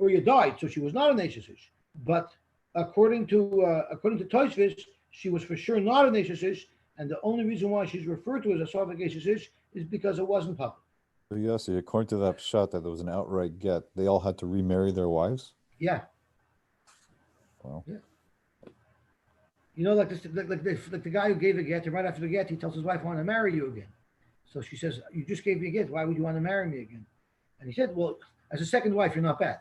Uriah died, so she was not an eshish. But according to Toshvish, she was for sure not an eshish, and the only reason why she's referred to as a suffix eshish is because it wasn't public. So yes, according to that shot that there was an outright get, they all had to remarry their wives? Yeah. Wow. Yeah. You know, like the guy who gave a get, and right after the get, he tells his wife, "I want to marry you again." So she says, "You just gave me a get. Why would you want to marry me again?" And he said, "Well, as a second wife, you're not bad."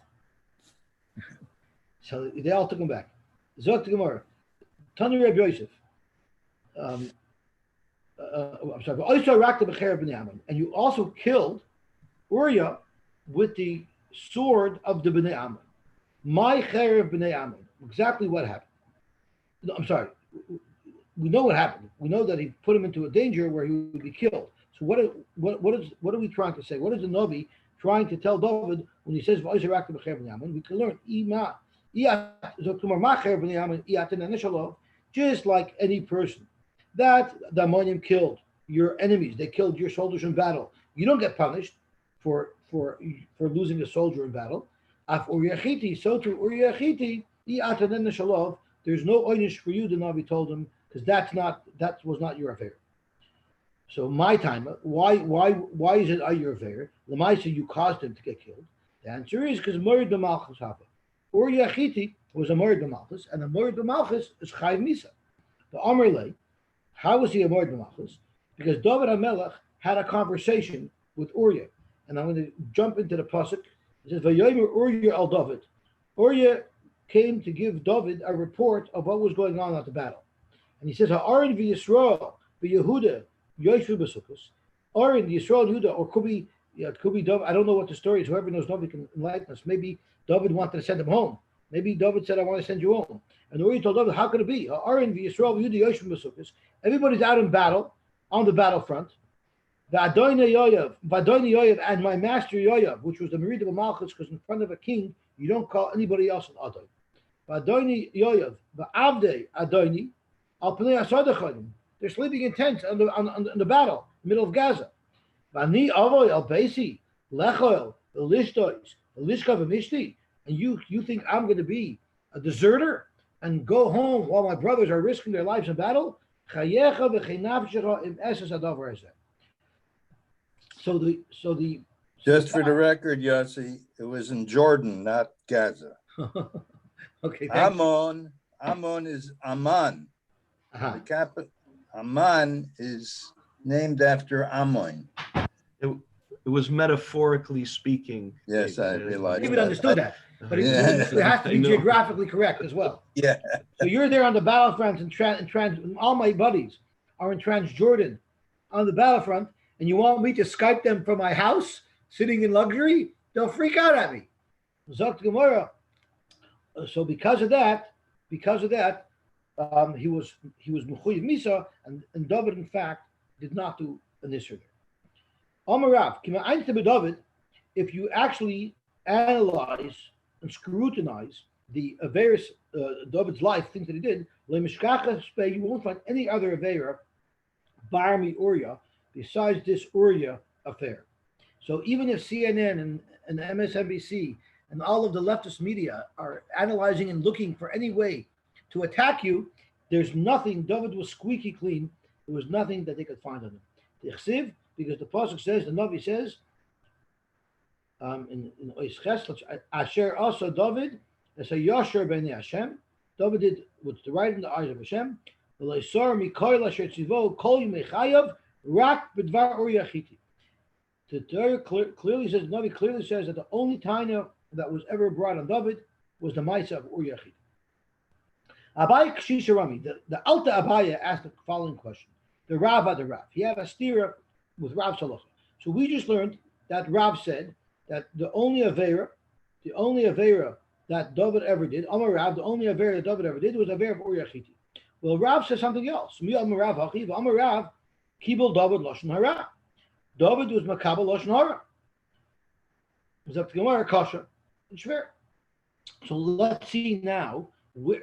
So they all took him back. Zok Gemara, Tanu Reb Yosef. I'm sorry. And you also killed Uriah with the sword of the Bnei Ammon. My Cherev Bnei Ammon. Exactly what happened. No, I'm sorry. We know what happened. We know that he put him into a danger where he would be killed. So what are we trying to say? What is the Navi trying to tell David when he says we can learn just like any person that the Ammonim killed your enemies, they killed your soldiers in battle. You don't get punished for losing a soldier in battle. So to Uriah, there's no oynish for you, the Navi told him, because that was not your affair. So my time, why is it your affair? Lamaisa, you caused him to get killed. The answer is because Morid B'Malchus happened. Uriah Chiti was a Morid B'Malchus, and a Morid B'Malchus is Chayv Misa. The Amrle, how was he a Morid B'Malchus? Because David HaMelech had a conversation with Uriah, and I'm going to jump into the pasuk. It says, "Vayomer Uriah al David." Uriah came to give David a report of what was going on at the battle, and he says, "Ha'aron v'Yisrael v'Yehuda Yoshu b'Sukkos." Aaron, the Yisrael Yehuda, or could be David. I don't know what the story is. Whoever knows, nobody can enlighten us. Maybe David wanted to send him home. Maybe David said, "I want to send you home." And Uriah told David, "How could it be? Aaron v'Yisrael Yehuda Yoshu b'Sukkos." Everybody's out in battle on the battlefront. The Adonai Yoav, and my master Yoav, which was the Merida B'Malchus, because in front of a king, you don't call anybody else an Adon. Adonai Yoav, Avdei Adonai, Al Pnei Asadachim. They're sleeping in tents on the battle, in the middle of Gaza. Vani Avoy Al Beisi, Lechoel, the Lishtois, the Lishka V'Mishti, and you think I'm going to be a deserter and go home while my brothers are risking their lives in battle? Chayecha v'chinavshecha im eses adavar hazeh. So the just for the record, Yossi, it was in Jordan, not Gaza. Okay. Ammon is Amman. The capital Amman is named after Ammon. It was metaphorically speaking. Yes, I realize. David understood that, but it has to be geographically correct as well. Yeah. So you're there on the battlefront, and all my buddies are in Transjordan on the battlefront, and you want me to Skype them from my house, sitting in luxury, they'll freak out at me. Zok Gemara. So because of that, he was Mechuyev Misa, and David in fact did not do an Isser there. Amar Rav, David, if you actually analyze and scrutinize the Averis, David's life, things that he did, you won't find any other Avera, Bar Mi Uriah, besides this Uriah affair. So even if CNN and MSNBC and all of the leftist media are analyzing and looking for any way to attack you, there's nothing. David was squeaky clean. There was nothing that they could find on him. The Chsiv, because the pasuk says, the Navi says, in Ois Ches, Asher also David, as a Yasher ben Hashem. David did what's the right in the eyes of Hashem. The Torah clearly says, the Navi clearly says that the only taina that was ever brought on David was the Maisa of Uri Yachid. Abai Kshisha Rami, the Alta Abaya asked the following question. The Rav. He had a stira with Rav Salacha. So we just learned that Rav said that the only Avera that David ever did, Amar Rav, the only Avera that David ever did was Avera of Uri Yachid. Well, Rav says something else. Amar Rav, Kibul David Lashon Hara. David was Makabel Lashon Hara. Was up to Gemara Kasha and Shver. So let's see now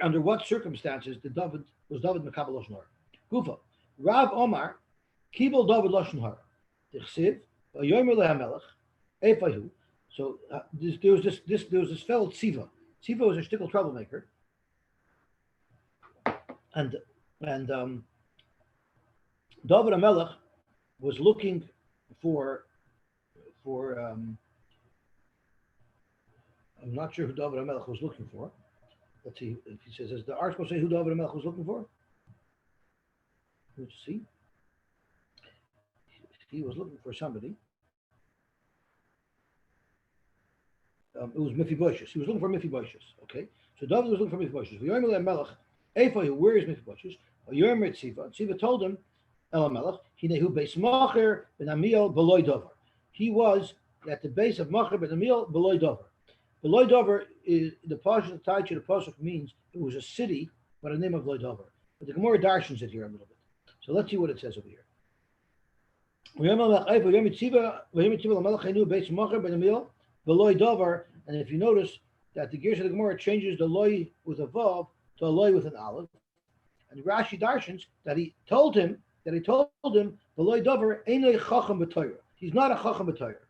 under what circumstances was David Makabel Lashon Hara. Gufa Rav Omar Kibul David Lashon Hara. Tichsiv Vayomer LeHamelech Efahu. So there was this fellow Tziva. Tziva was a shtickle troublemaker, and David HaMelech was looking for I'm not sure who David HaMelech was looking for. Let's see if he says, does the article say who David HaMelech was looking for? Let's see. He was looking for somebody. It was Mephibosheth. He was looking for Mephibosheth. Okay, so David was looking for Mephibosheth. Where is Mephibosheth? Tziva told him, he was at the base of Macher ben Amiel below Dover. Below Dover is the pasuk tied to the pasuk means it was a city by the name of below Dover. But the Gemara darshans it here a little bit. So let's see what it says over here. Below Dover, and if you notice that the Gersh of the Gemara changes the loy with a vav to a loy with an aleph, and Rashi darshans that he told him below Dover ain't chacham b'Torah. He's not a chacham b'Torah.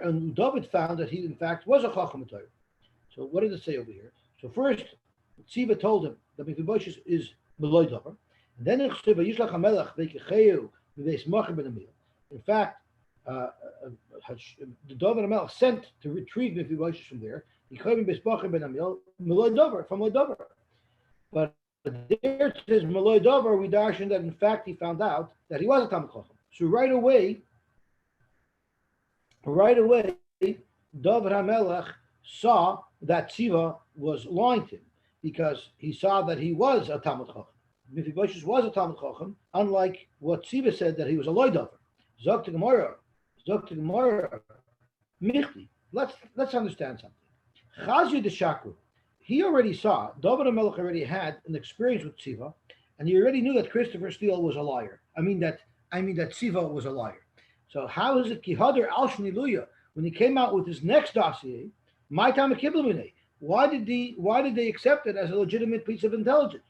And David found that he in fact was a chacham b'Torah. So what did it say over here? So first, Tziva told him that Mephibosheth is below Dover, and then in fact, the David HaMelech sent to retrieve Mephibosheth from there. He came below Dover, from below Dover. But there it says below Dover, we darshan that in fact he found out that he was a Talmid Chacham. So right away, David HaMelech saw that Tziva was lying to him because he saw that he was a Talmid Chacham. Mephibosheth was a Talmid Chacham, unlike what Tziva said that he was a loy Dover. Zok to Gemara, Michti. Let's understand something. Chazir de Shakru. He already saw, David HaMelech already had an experience with Tziva, and he already knew that Christopher Steele was a liar. I mean that Tziva was a liar. So how is it Kihadar Al Shniluya when he came out with his next dossier? My time of Kiblamine. Why did they accept it as a legitimate piece of intelligence?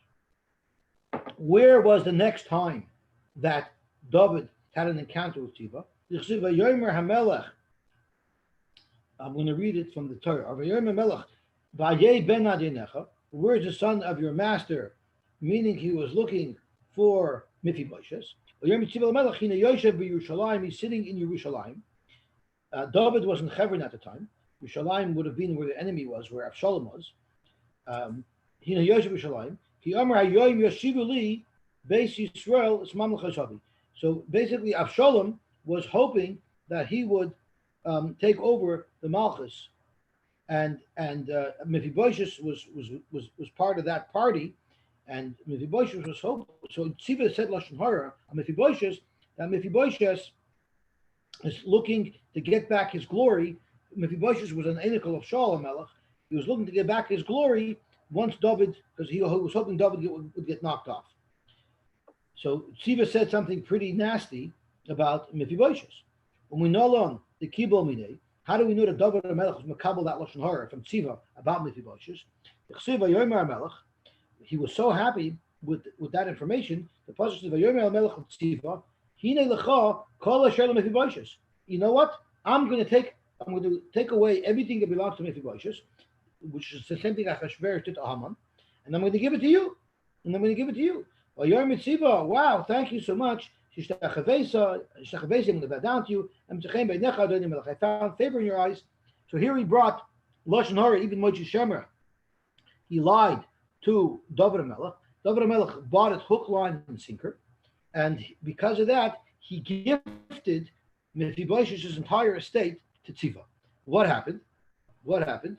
Where was the next time that David had an encounter with Tziva? I'm going to read it from the Torah. Where is the son of your master? Meaning he was looking for Mephibosheth. He's sitting in Yerushalayim. David was in Hebron at the time. Yerushalayim would have been where the enemy was, where Avshalom was. So basically, Avshalom was hoping that he would take over the Malchus, and Mephibosheth was part of that party, And Mephibosheth was so Tziva said lashon hara on Mephibosheth, that Mephibosheth is looking to get back his glory. Mephibosheth was an enikel of Shaul HaMelech. He was looking to get back his glory once David, because he was hoping David would get knocked off. So Tziva said something pretty nasty about Mephibosheth. When we know on the Kibol Minei, how do we know that David HaMelech was makabel that lashon hara from Tziva about Mephibosheth? He was so happy with that information. The pasuk says, "Vayomer HaMelech Tziva, Hine lecha kol asher Mephibosheth." You know what? I'm going to take away everything that belongs to Mephibosheth, which is the same thing Achashverosh did to Haman, and I'm going to give it to you. Wow, thank you so much. I'm going to bow down to you. I found favor in your eyes. So here he brought lashon hara, even Moshe Shemer. He lied to David HaMelech. David HaMelech bought it hook, line, and sinker, and because of that, he gifted Mephibosheth's entire estate to Tziva. What happened? Ushmul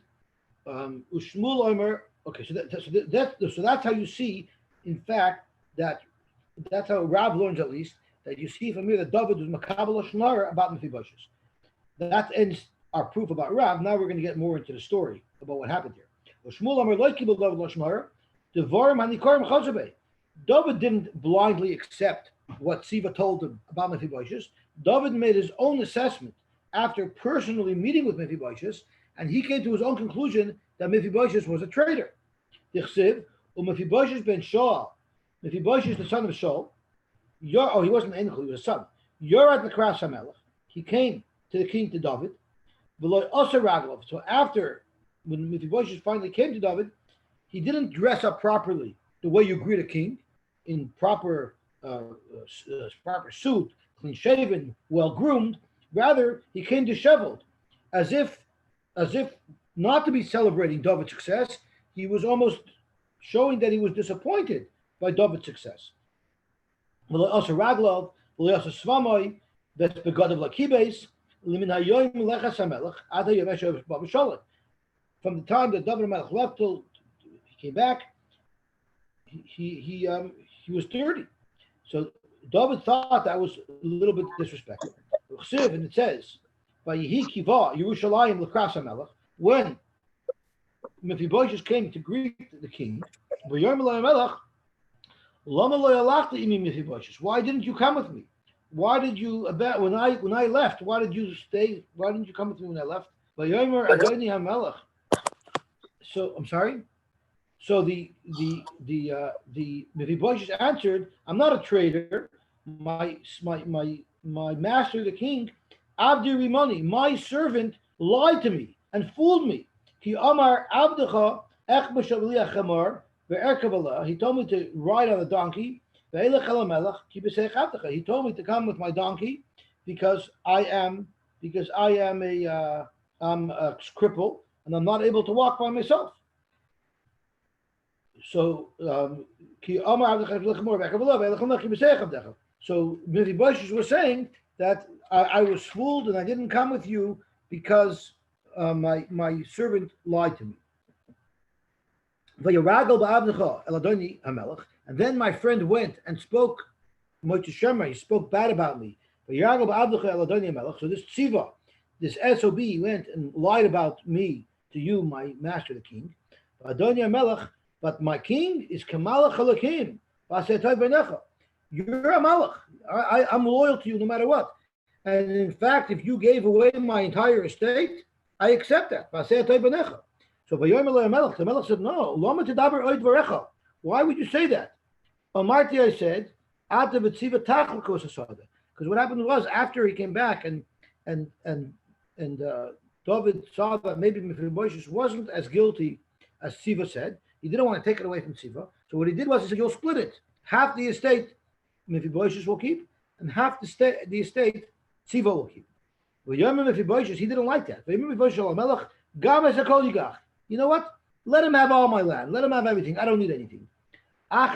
Laomer. Okay, so that's how you see, in fact, that's how Rav learns, at least, that you see from here that David was makabel lashon hara about Mephibosheth. That ends our proof about Rav. Now we're going to get more into the story about what happened here. David didn't blindly accept what Tziva told him about Mephibosheth. David made his own assessment after personally meeting with Mephibosheth, and he came to his own conclusion that Mephibosheth was a traitor. Mephibosheth ben Shaul, Mephibosheth the son of Shaul, he wasn't an he was a son. Yorad L'Kras HaMelech, he came to the king, to David. So after, when Mephibosheth finally came to David, he didn't dress up properly the way you greet a king, in proper suit, clean shaven, well groomed. Rather, he came disheveled, as if not to be celebrating David's success. He was almost showing that he was disappointed by David's success. From the time that David HaMelech left till he came back, he was dirty. So David thought that was a little bit disrespectful. And it says, when Mephibosheth came to greet the king, why didn't you come with me? Why did you, when I left, why did you stay? Why didn't you come with me when I left? So I'm sorry. So the Mephibosheth answered, "I'm not a traitor. My master, the king, Abdi Rimoni, my servant, lied to me and fooled me. He Amar Abdecha Ech B'Shavliach Chamar VeErkav. He told me to ride on a donkey. He told me to come with my donkey because I am a cripple and I'm not able to walk by myself. So Mephibosheth was saying that I was fooled and I didn't come with you because my servant lied to me. And then my friend went and spoke, Moshe Shemer, he spoke bad about me. So this Tziva, this SOB, went and lied about me to you, my master, the king. But my king is Kamalach Halakim. You're a Malach. I'm loyal to you no matter what. And in fact, if you gave away my entire estate, I accept that. So the Melech said, no, why would you say that? Amarti, I said, because what happened was, after he came back and David saw that maybe Mephibosheth wasn't as guilty as Tziva said, he didn't want to take it away from Tziva. So what he did was he said, you'll split it. Half the estate Mephibosheth will keep, and half the estate Tziva will keep. He didn't like that. You know what? Let him have all my land. Let him have everything. I don't need anything. I'm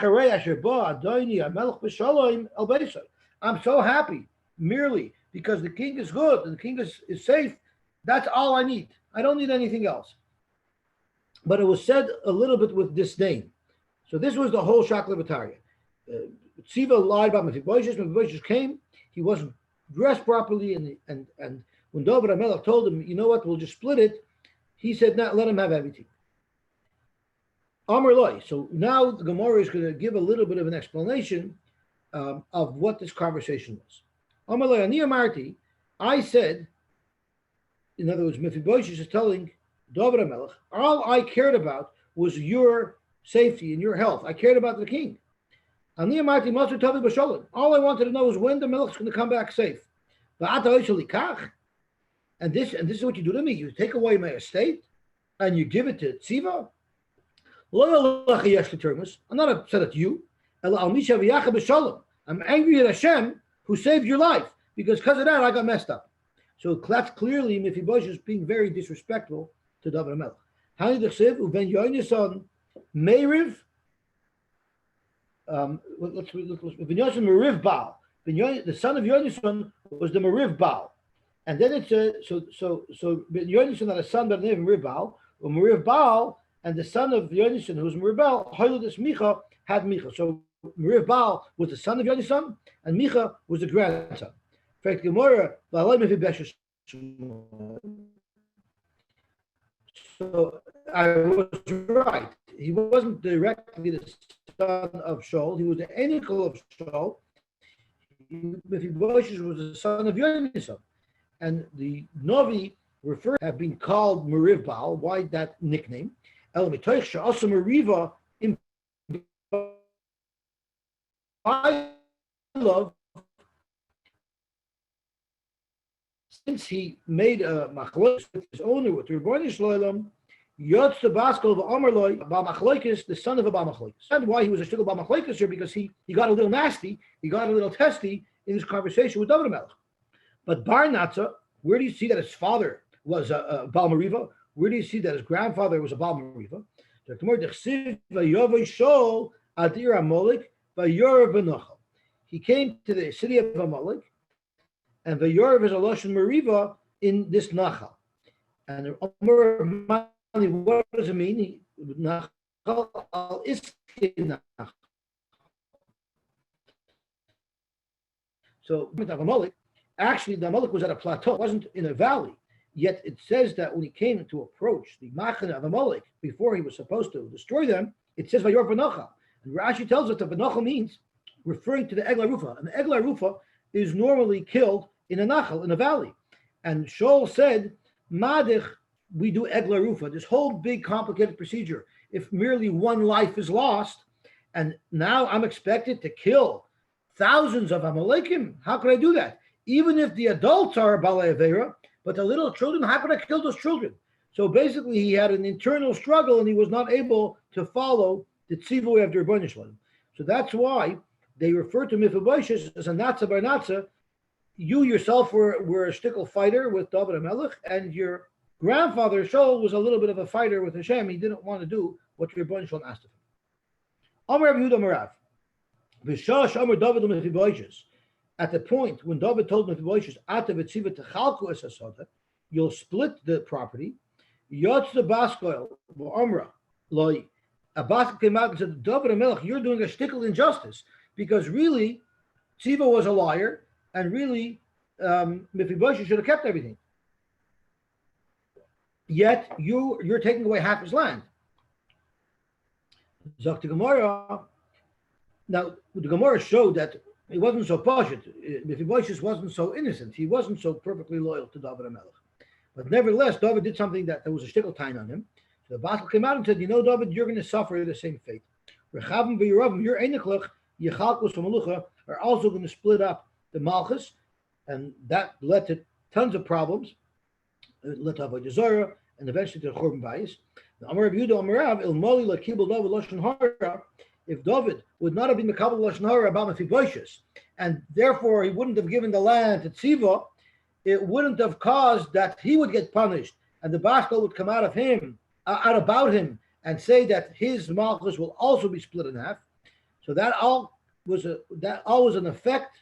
so happy merely because the king is good and the king is safe. That's all I need. I don't need anything else. But it was said a little bit with disdain. So this was the whole Shaklavataria. Tziva lied about Mephibosheth. Mephibosheth came. He wasn't dressed properly, and when David HaMelech told him, you know what, we'll just split it, he said, no, let him have everything. Amar Loi. So now the Gemara is going to give a little bit of an explanation of what this conversation was. Amar Loi, Ani Amarti, I said, in other words, Mephibosheth is telling David HaMelech, all I cared about was your safety and your health. I cared about the king. Ani Amarti Matzur Tavi B'Sholem. All I wanted to know is when the Melech is going to come back safe. And this is what you do to me. You take away my estate and you give it to Tziva. I'm not upset at you. I'm angry at Hashem who saved your life because of that I got messed up. So that's clearly Mephibosheth being very disrespectful to David HaMelech. Hani d'chsev uben Yonasan Meiriv. Let's Ben Yonasan Meriv Baal. The son of Yonasan was the Meriv Baal, and then it says so Ben Yonasan had a son by the name of Meriv Baal, or Meriv Baal, and the son of Yonasan, who was Meriv Baal, Hoylodis Micha, had Micha. So Meriv Baal was the son of Yonasan, and Micha was the grandson. In fact, Gemara, so I was right. He wasn't directly the son of Shaul. He was the uncle of Shaul. Mephibosheth was the son of Yonasan. And the Novi have been called Meriv Baal. Why that nickname? Also Meriva in love. Since he made a machlokes with his owner, with Rebbeinu Shloim, Yotz the Baskel of Amarloi, Bamachlokes, the son of a Bamachlokes. And why he was a shtickle Bamachlokes here, because he got a little nasty, he got a little testy in his conversation with David HaMelech. But Bar Natza, where do you see that his father was a Baal Meriva? Where do you see that his grandfather was a Baal Meriva? He came to the city of Amalek, and Vayorv is a Lashon Meriva in this Nachal. And what does it mean? Nachal al Iskin. So Amalek, actually the Amalek was at a plateau, it wasn't in a valley. Yet it says that when he came to approach the Machane of Amalek before he was supposed to destroy them, it says Vayor V'Nachal. And Rashi tells us that V'Nachal means referring to the Egla Rufa. And the Egla Rufa is normally killed in a Nachal, in a valley. And Shaul said, Madich, we do Egla Rufa, this whole big complicated procedure. If merely one life is lost, and now I'm expected to kill thousands of Amalekim, how could I do that? Even if the adults are Balei Avera, but the little children, how could I kill those children? So basically, he had an internal struggle, and he was not able to follow the tzivui of the Rebbeinu Shalom. So that's why they refer to Mephibosheth as a Natza bar Natza. You yourself were a shtickle fighter with David HaMelech, and your grandfather Shaul was a little bit of a fighter with Hashem. He didn't want to do what the Rebbeinu Shalom asked of him. Amar Reb Yehuda Marav, V'shash Amar David Mephibosheth. At the point when David told Mephibosheth, you'll split the property. Yotz the Baskoil, Amra, Loi. A Bask came out and said, David HaMelech, you're doing a shtickle injustice, because really, Tziva was a liar, and really, Mephibosheth should have kept everything. Yet, you're taking away half his land. Zok the Gemara. Now, the Gemara showed that he wasn't so poshut. Mephibosheth wasn't so innocent. He wasn't so perfectly loyal to David HaMelech. But nevertheless, David did something that there was a shtickle time on him. So the Basel came out and said, you know, David, you're going to suffer the same fate. Rechavim v'Yeravim, your Einiklach, Yechalkos v'Malucha, are also going to split up the Malchus, and that led to tons of problems. It led to Avodah Zarah, and eventually to Churban Bayis. Amar Reb Yehuda Amarav, Il Moli Lakibel David Lashon Hara. If David would not have been Mekabel Lashon Hara about Mephibosheth, and therefore he wouldn't have given the land to Tziva, it wouldn't have caused that he would get punished, and the Baskel would come out about him, and say that his Malchus will also be split in half. So that all was an effect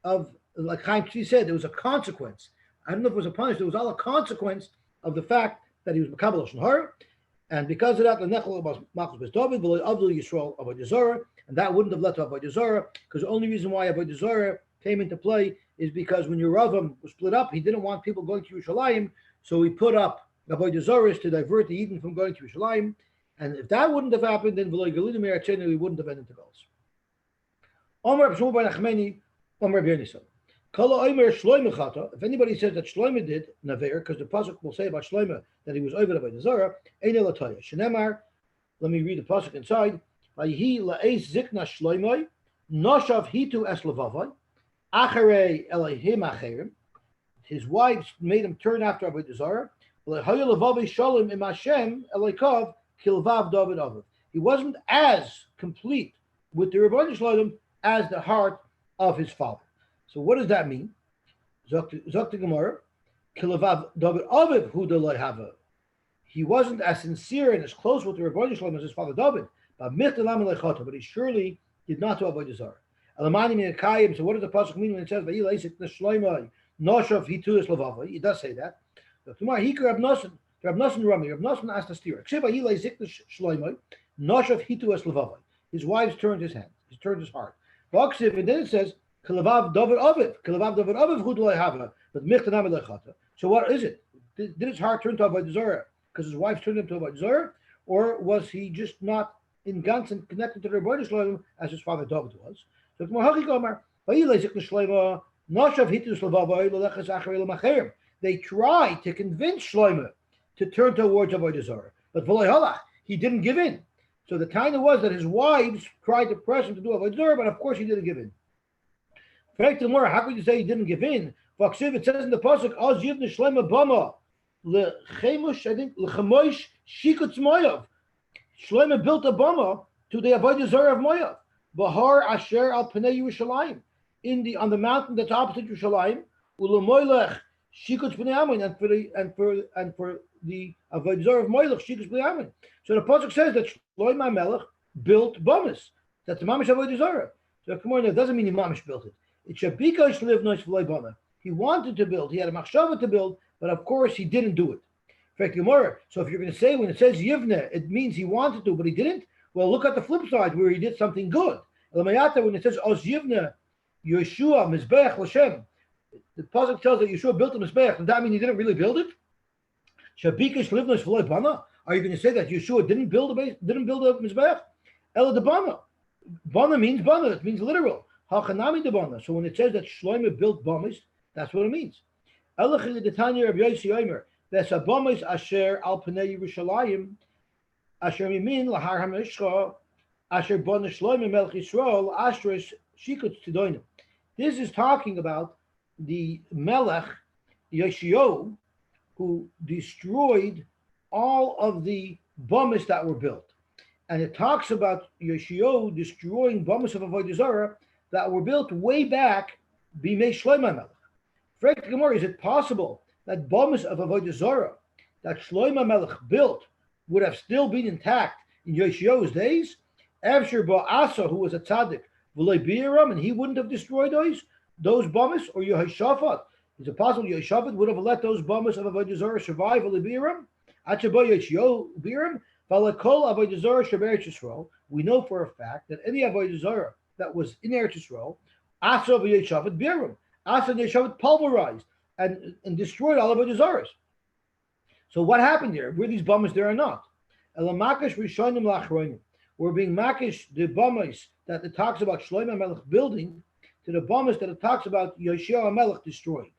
of, like Chaim Tzvi said, there was a consequence. I don't know if it was a punishment, it was all a consequence of the fact that he was Mekabel Lashon Hara, And because of that, the Nechel was Malchus David, V'lo Avdul Yisrael Avodah Zarah, and that wouldn't have led to Avodah Zarah, because the only reason why Avodah Zarah came into play is because when Yeravam was split up, he didn't want people going to Yerushalayim, so he put up Avodah Zarah to divert the Eden from going to Yerushalayim. And if that wouldn't have happened, then V'lo Galilim Eretzenu, we wouldn't have ended the goals. Omer Shmuel bar Nachmani, Omer Reb Yosy Simon. If anybody says that Shlomo did Naver, because the pasuk will say about Shlomo that he was over Avodah Zarah, Ein Elataya. Shenemar, let me read the pasuk inside. Vayhi la'eis zikna Shlomo, noshav hitu es levavai, acharei elahim acherim. His wives made him turn after Avodah Zarah. Le'haya levavi shalom im Hashem elikav kilvav David aviv. He wasn't as complete with the Rebbeinu Shalom as the heart of his father. So what does that mean? Zok Gemara, Kilavav David Aviv Hu Delay Hava. He wasn't as sincere and as close with the Rebbeinu Shalom as his father David, but he surely did not do Avodah Zarah. Elamani min Akayim. So what does the pasuk mean when it says Vayilaisik Neshloimai Noshav Hitu Eslavava? It does say that. Tomorrow he Reb Nosson Rami. Reb Nosson asked the steer. Vayilaisik Neshloimai Noshav Hitu Eslavava. His wives turned his hand. He turned his heart. And then it says. Kilavav David Aviv Hu Delay Hava, but Michtanam Lechata. So what is it? Did his heart turn to Avodah Zarah because his wife turned him to Avodah Zarah, or was he just not in Gans and connected to the Rebbeinu Shalom as his father David was? So they tried to convince Shlomo to turn towards Avodah Zarah, but he didn't give in. So the kind of was that his wives tried to press him to do Avodah Zarah, but of course he didn't give in. How could you say he didn't give in? It says in the pasuk, "Oz yivne Shlomo bama lechemush." I think lechemosh shikutz Moav. Shlomo built a bama to the Avodah Zarah of Moav. Bahar asher al pnei Yerushalayim, on the mountain that's opposite Yerushalayim. Ulemoilech shikutz pnei Amin, and for the Avodah Zarah of Moilech shikutz pnei Amin. So the pasuk says that Shlomo Melech built bamas. That's the mamish Avodah Zarah. So come on, that doesn't mean the mamish built it. It should be because he wanted to build, he had a machshava to build, but of course he didn't do it. So if you're going to say when it says Yivne, it means he wanted to, but he didn't. Well, look at the flip side where he did something good. When it says Oz Yivne, Yeshua Mizbeach Lashem, the pasuk tells that Yeshua built a Mizbeach. Does that mean he didn't really build it? Are you going to say that Yeshua didn't build a Mizbeach? Ela de Bana. Bana means Bana. It means literal. So when it says that Shlomo built bamis, that's what it means. Elachil the Tanya Reb Yosy Simon. There's a bamis asher al pnei Yerushalayim, asher mimin lahar hamishcha, asher bana Shlomo melech Yisrael ashres shikutz tidonim. This is talking about the melech Yeshio, who destroyed all of the bamis that were built, and it talks about Yeshio destroying bamis of Avodah Zarah that were built way back, b'mei Shlomo Melech. Frek Gemara, is it possible that bamas of Avodah Zarah that Shlomo Melech built would have still been intact in Yoshio's days? Avshir Ba'asa, who was a tzaddik, v'lei bi'aram, and he wouldn't have destroyed those bamas, or Yehoshaphat. Is it possible Yehoshaphat would have let those bamas of Avodah Zarah survive v'lei bi'aram? Achaba Yoshio bi'aram, v'lekol Avodah Zarah sheberetz Yisrael. We know for a fact that any Avodah Zarah that was in Eretz Yisrael, Asa v'Yeshavat bi'aram. Asa and Yeshavat pulverized and destroyed all of Avodah Zarahs. So what happened there? Were these bamas there or not? Elamakish rishonim lachronim. We're being makish the bamas that it talks about Shlomo Melech building to the bamas that it talks about Yoshua Melech destroying.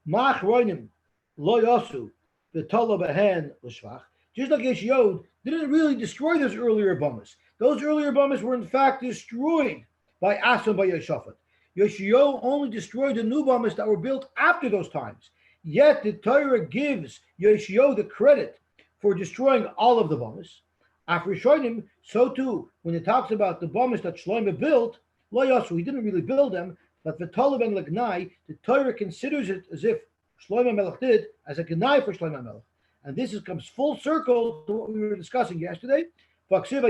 Machronim lo yasu v'tolo behen l'shvach. Just like Yeshua didn't really destroy those earlier bamas. Those earlier bamas were in fact destroyed by Asa and by Yeshaphat. Yoshio only destroyed the new bamas that were built after those times. Yet the Torah gives Yoshio the credit for destroying all of the bamas. After Rishonim, so too, when it talks about the bamas that Shlomo built, Lo Yasu, he didn't really build them, but V'tolav and Legnai, the Torah considers it as if Shlomo Melech did as a Gnai for Shlomo Melech. And this comes full circle to what we were discussing yesterday. It says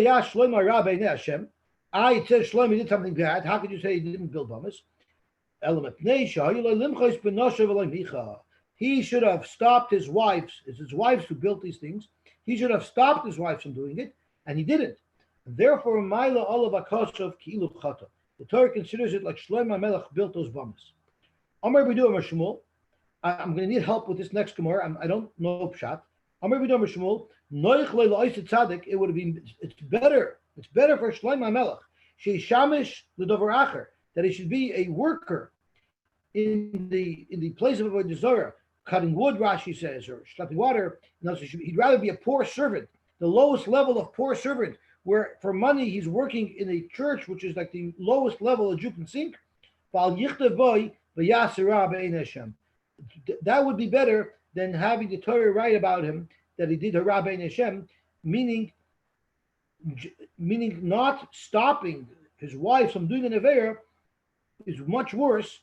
Shlomo did something bad. How could he didn't build bamas? he should have stopped his wives. It's his wives who built these things. He should have stopped his wives from doing it, and he didn't. Therefore, Maila Olav Akosov Ki'ilu Chata. The Torah considers it like Shlomo Melech built those bombs. Amar B'du Amar Shmuel. I'm going to need help with this next Gemara. I don't know Pshat. Amar B'du Amar Shmuel. Noich Le'La'is Tzadik. It would have been. It's better. It's better for Shlomo Melech. Sheishamish l'Dover Acher, that he should be a worker in the place of Avodah Zarah, cutting wood. Rashi says, or schlepping water. He'd rather be a poor servant, the lowest level of poor servant, where for money he's working in a church, which is like the lowest level a Jew can sink. That would be better than having the Torah write about him that he did Hara Bein Hashem, meaning not stopping his wife from doing an Aveira is much worse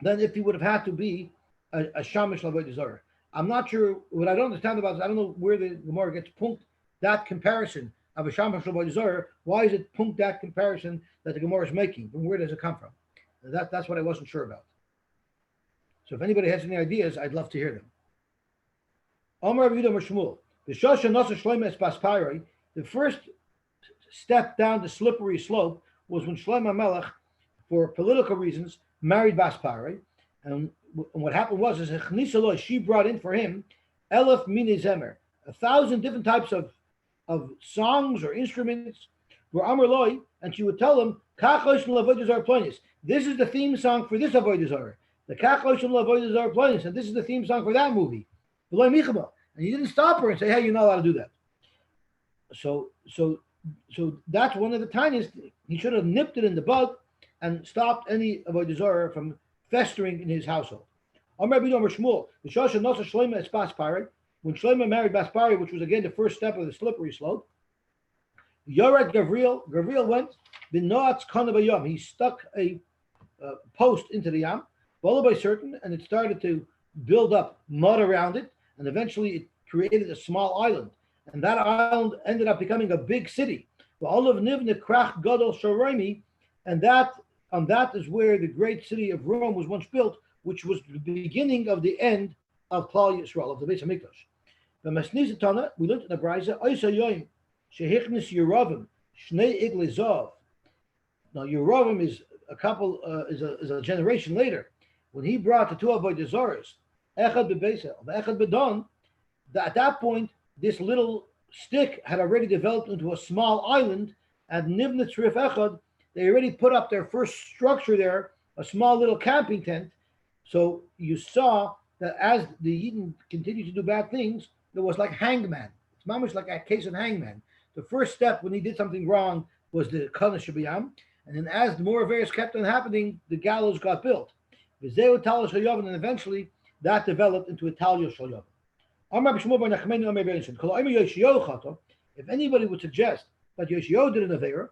than if he would have had to be a Shamish L'Avodah Zarah. I'm not sure, what I don't understand about this, I don't know where the Gemara gets punked that comparison of a Shamish L'Avodah Zarah. Why is it punked that comparison that the Gemara is making? From where does it come from? That's what I wasn't sure about. So if anybody has any ideas, I'd love to hear them. Amar Reb Yudah Shmuel, the first step down the slippery slope was when Shlomo Melech, for political reasons, married Bas Parai, and what happened was she brought in for him Elef Mini Zemer, 1,000 different types of songs or instruments were Amar Loi, and she would tell him, this is the theme song for this Avodah Zarah. The and this is the theme song for that movie. And he didn't stop her and say, hey, you're not allowed to do that. So that's one of the tiniest. He should have nipped it in the bud and stopped any Avodah Zarah from festering in his household. When Shlomo married Bas Parai, which was again the first step of the slippery slope, Yored Gavriel went B'noatz Kanabayam. He stuck a post into the yam, followed by certain, and it started to build up mud around it, and eventually it created a small island. And that island ended up becoming a big city. And that is where the great city of Rome was once built, which was the beginning of the end of Klal Yisrael, of the Beis Hamikdash. The Masnisa Tana, we looked at the Brisa, Oisa Yoim, Shehichnis Yeravim, Shnei Igle Zav. Now Yeravim is a generation later, when he brought the two Avodah Zarahs, Echad B'Beisel, Echad B'Don. At that point, this little stick had already developed into a small island, and Nivnat Tzrif Echad, they already put up their first structure there, a small little camping tent. So you saw that as the Eden continued to do bad things, there was like hangman. It's almost like a case of hangman. The first step when he did something wrong was the Kana Shabiyam, and then as the more affairs kept on happening, the gallows got built. And eventually that developed into a Talia Shal Yavin. If anybody would suggest that Yoshio did an Aveira,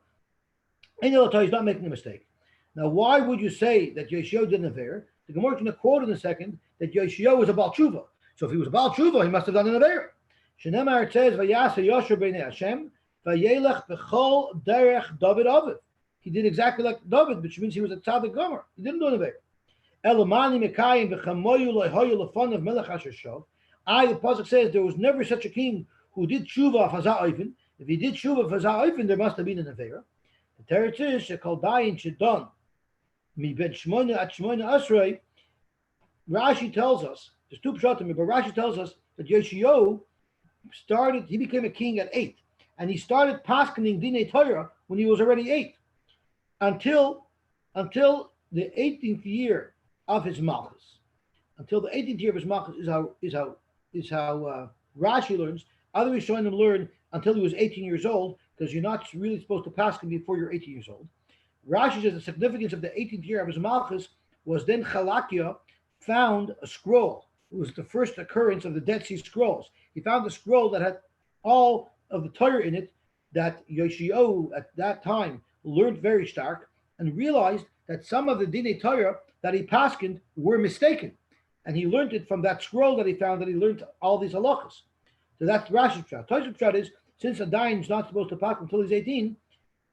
he's not making a mistake. Now, why would you say that Yoshio did an Aveira? The Gemara is going to quote in a second that Yoshio was a Baal Tshuva. So if he was a Baal Tshuva, he must have done an Aveira. Shenemar says, Vayasa Yosher B'nei Hashem, Vayelech B'chol Derech David Aviv. He did exactly like David, which means he was a Tzaddik Gomer. He didn't do an Aveira. Elamani Mekayim V'chamoyu Lo'hoyu L'fon of Melech Asher Shov. The Pasuk says there was never such a king who did Tshuva of Hazah Oifen. If he did Tshuva of Hazah Oifen, there must have been an Aveira. The Teretz is Shekol Dayin Shedon Mi Ben Shmoina At Shmoina Asrei. Rashi tells us, there's two pshatim, but Rashi tells us that Yoshio he became a king at 8, and he started paskening Dinei Torah when he was already 8, until the 18th year of his malchus. Until the 18th year of his malchus is how Rashi learns. Other Rishonim learn until he was 18 years old, because you're not really supposed to pasken before you're 18 years old. Rashi says the significance of the 18th year of his malchus was then Chalakia found a scroll. It was the first occurrence of the Dead Sea Scrolls. He found a scroll that had all of the Torah in it that Yoshio at that time learned very stark, and realized that some of the Dinei Torah that he paskened were mistaken. And he learned it from that scroll that he found, that he learned all these halachas. So that's Rashi's pshat. Tosha's pshat is, since a dayan is not supposed to pasken until he's 18,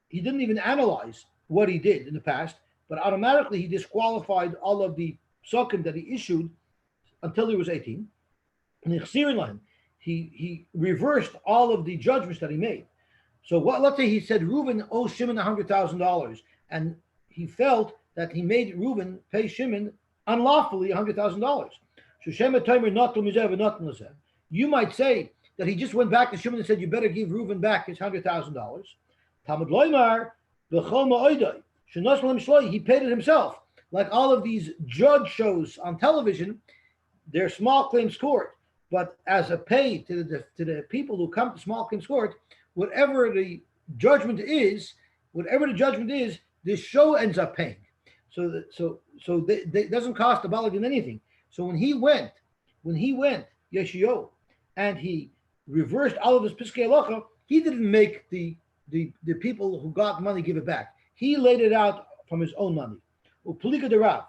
he didn't even analyze what he did in the past, but automatically he disqualified all of the psukim that he issued until he was 18. And he reversed all of the judgments that he made. So let's say he said Reuben owes Shimon $100,000, and he felt that he made Reuben pay Shimon unlawfully $100,000. You might say that he just went back to Shimon and said, you better give Reuben back his $100,000. Talmud Laomer, he paid it himself. Like all of these judge shows on television, they're small claims court. But as a pay to the people who come to small claims court, whatever the judgment is, this show ends up paying. So it doesn't cost the Baladin anything. So when he went, Yeshio, and he reversed all of his Piskei Halacha, he didn't make the people who got money give it back. He laid it out from his own money. Upulika de Rav.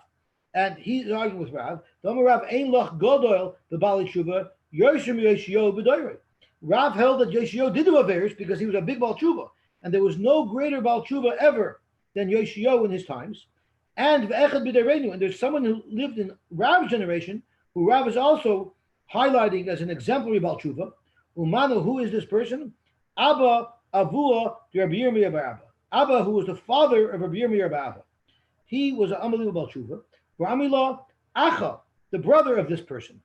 And he's arguing with Rav. Rav ein loch godoil the Bali Tshuva Yoshim Yeshio b'doyrei. Rav held that Yeshio did do Averis because he was a big Baal Tshuva, and there was no greater Baal Tshuva ever than Yeshio in his times. And v'echad b'derenu, and there's someone who lived in Rav's generation who Rav is also highlighting as an exemplary Baal Tshuva. Umanu, who is this person? Abba Avua Reb Yirmiyah bar Abba. Abba, who was the father of Reb Yirmiyah bar Abba. He was an unbelievable Tshuva. Ramila Acha, the brother of this person.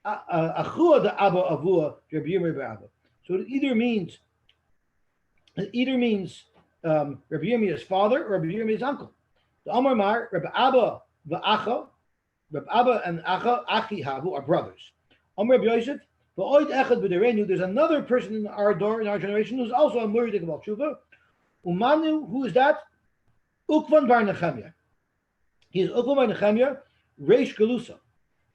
Achua the Abba Avua Reb Yirmiyah bar Abba. So it either means Reb Yirmiyah's father or Reb Yirmiyah's uncle. The Amar Mar, Reb Abba v'Acha, Reb Abba and Acha, Achi Havu are brothers. Amar Reb Yosef, there's another person in our door, in our generation, who's also a Muridik Baal Tshuva. Umanu, who is that? Ukvan bar Nechemia. He is Ukvan bar Nechemia, Reish Galusa,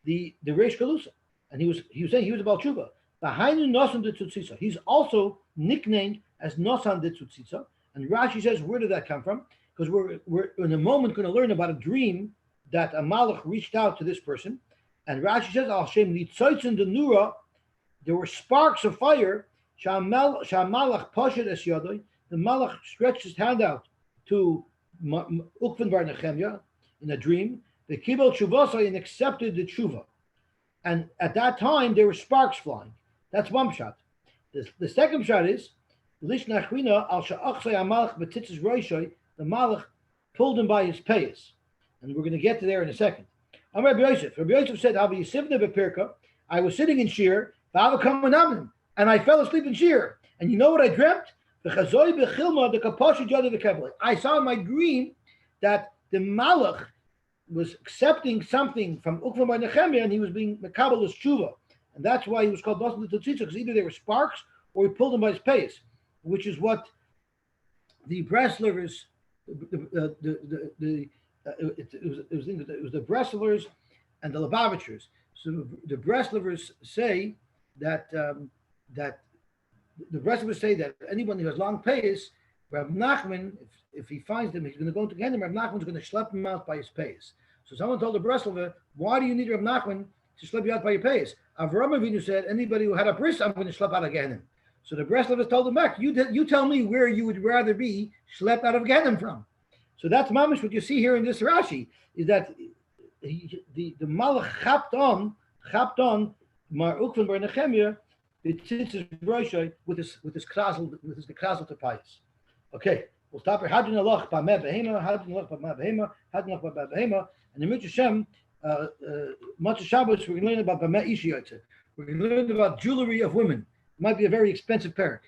the Reish Galusa, and he was saying he was a Baal Tshuva. Behind Nosan de Tzutzisa, he's also nicknamed as Nosan de Tzutzisa. And Rashi says, where did that come from? Because we're in a moment going to learn about a dream that a Malach reached out to this person, and Rashi says, Al Shem Nitzoitzin de Nura. There were sparks of fire. Shamalach Pashat Es Yadoi. The Malach stretched his hand out to Ukvan bar Nechemia in a dream. The Kibel Shuvasai and accepted the Tshuva. And at that time, there were sparks flying. That's one shot. The second shot is Lish Nachrina Al Sha'achsai Amalach Betitzes Roishoi. The Malach pulled him by his payas. And we're going to get to there in a second. I'm Reb Yosef. Reb Yosef said, I was sitting in Shir, and I fell asleep in Shir. And you know what I dreamt? I saw in my dream that the Malach was accepting something from Ukvan bar Nechemia, and he was being Mekabel Tshuva. And that's why he was called Nosan de Tzutzisa, because either there were sparks or he pulled him by his payas, which is what the Breslevers, it was the Breslevers and the Lubavitchers. So the Breslevers say that anyone who has long payas, Rav Nachman, if he finds them, he's going to go to Gehenna. Rav Nachman's going to schlep him out by his payas. So someone told the Breslever, why do you need Rav Nachman to schlep you out by your payas? Avraham Avinu said, anybody who had a bris, I'm going to schlep out of Gehenna. So the Breslevers told him back, you tell me where you would rather be schlepped out of Gehenna from. So that's mamish what you see here in this Rashi, is that the Malach chapped on Mar Ukvan bar Nechemia with his krasel to pious. Okay, we'll stop here. Hadin alach ba me behema, hadin alach ba me behema, hadin alach ba behema. And in Mitzvah Shem, Matzah Shabbos, we're going to learn about ba me ishiyotze. We're going to learn about jewelry of women. It might be a very expensive parak.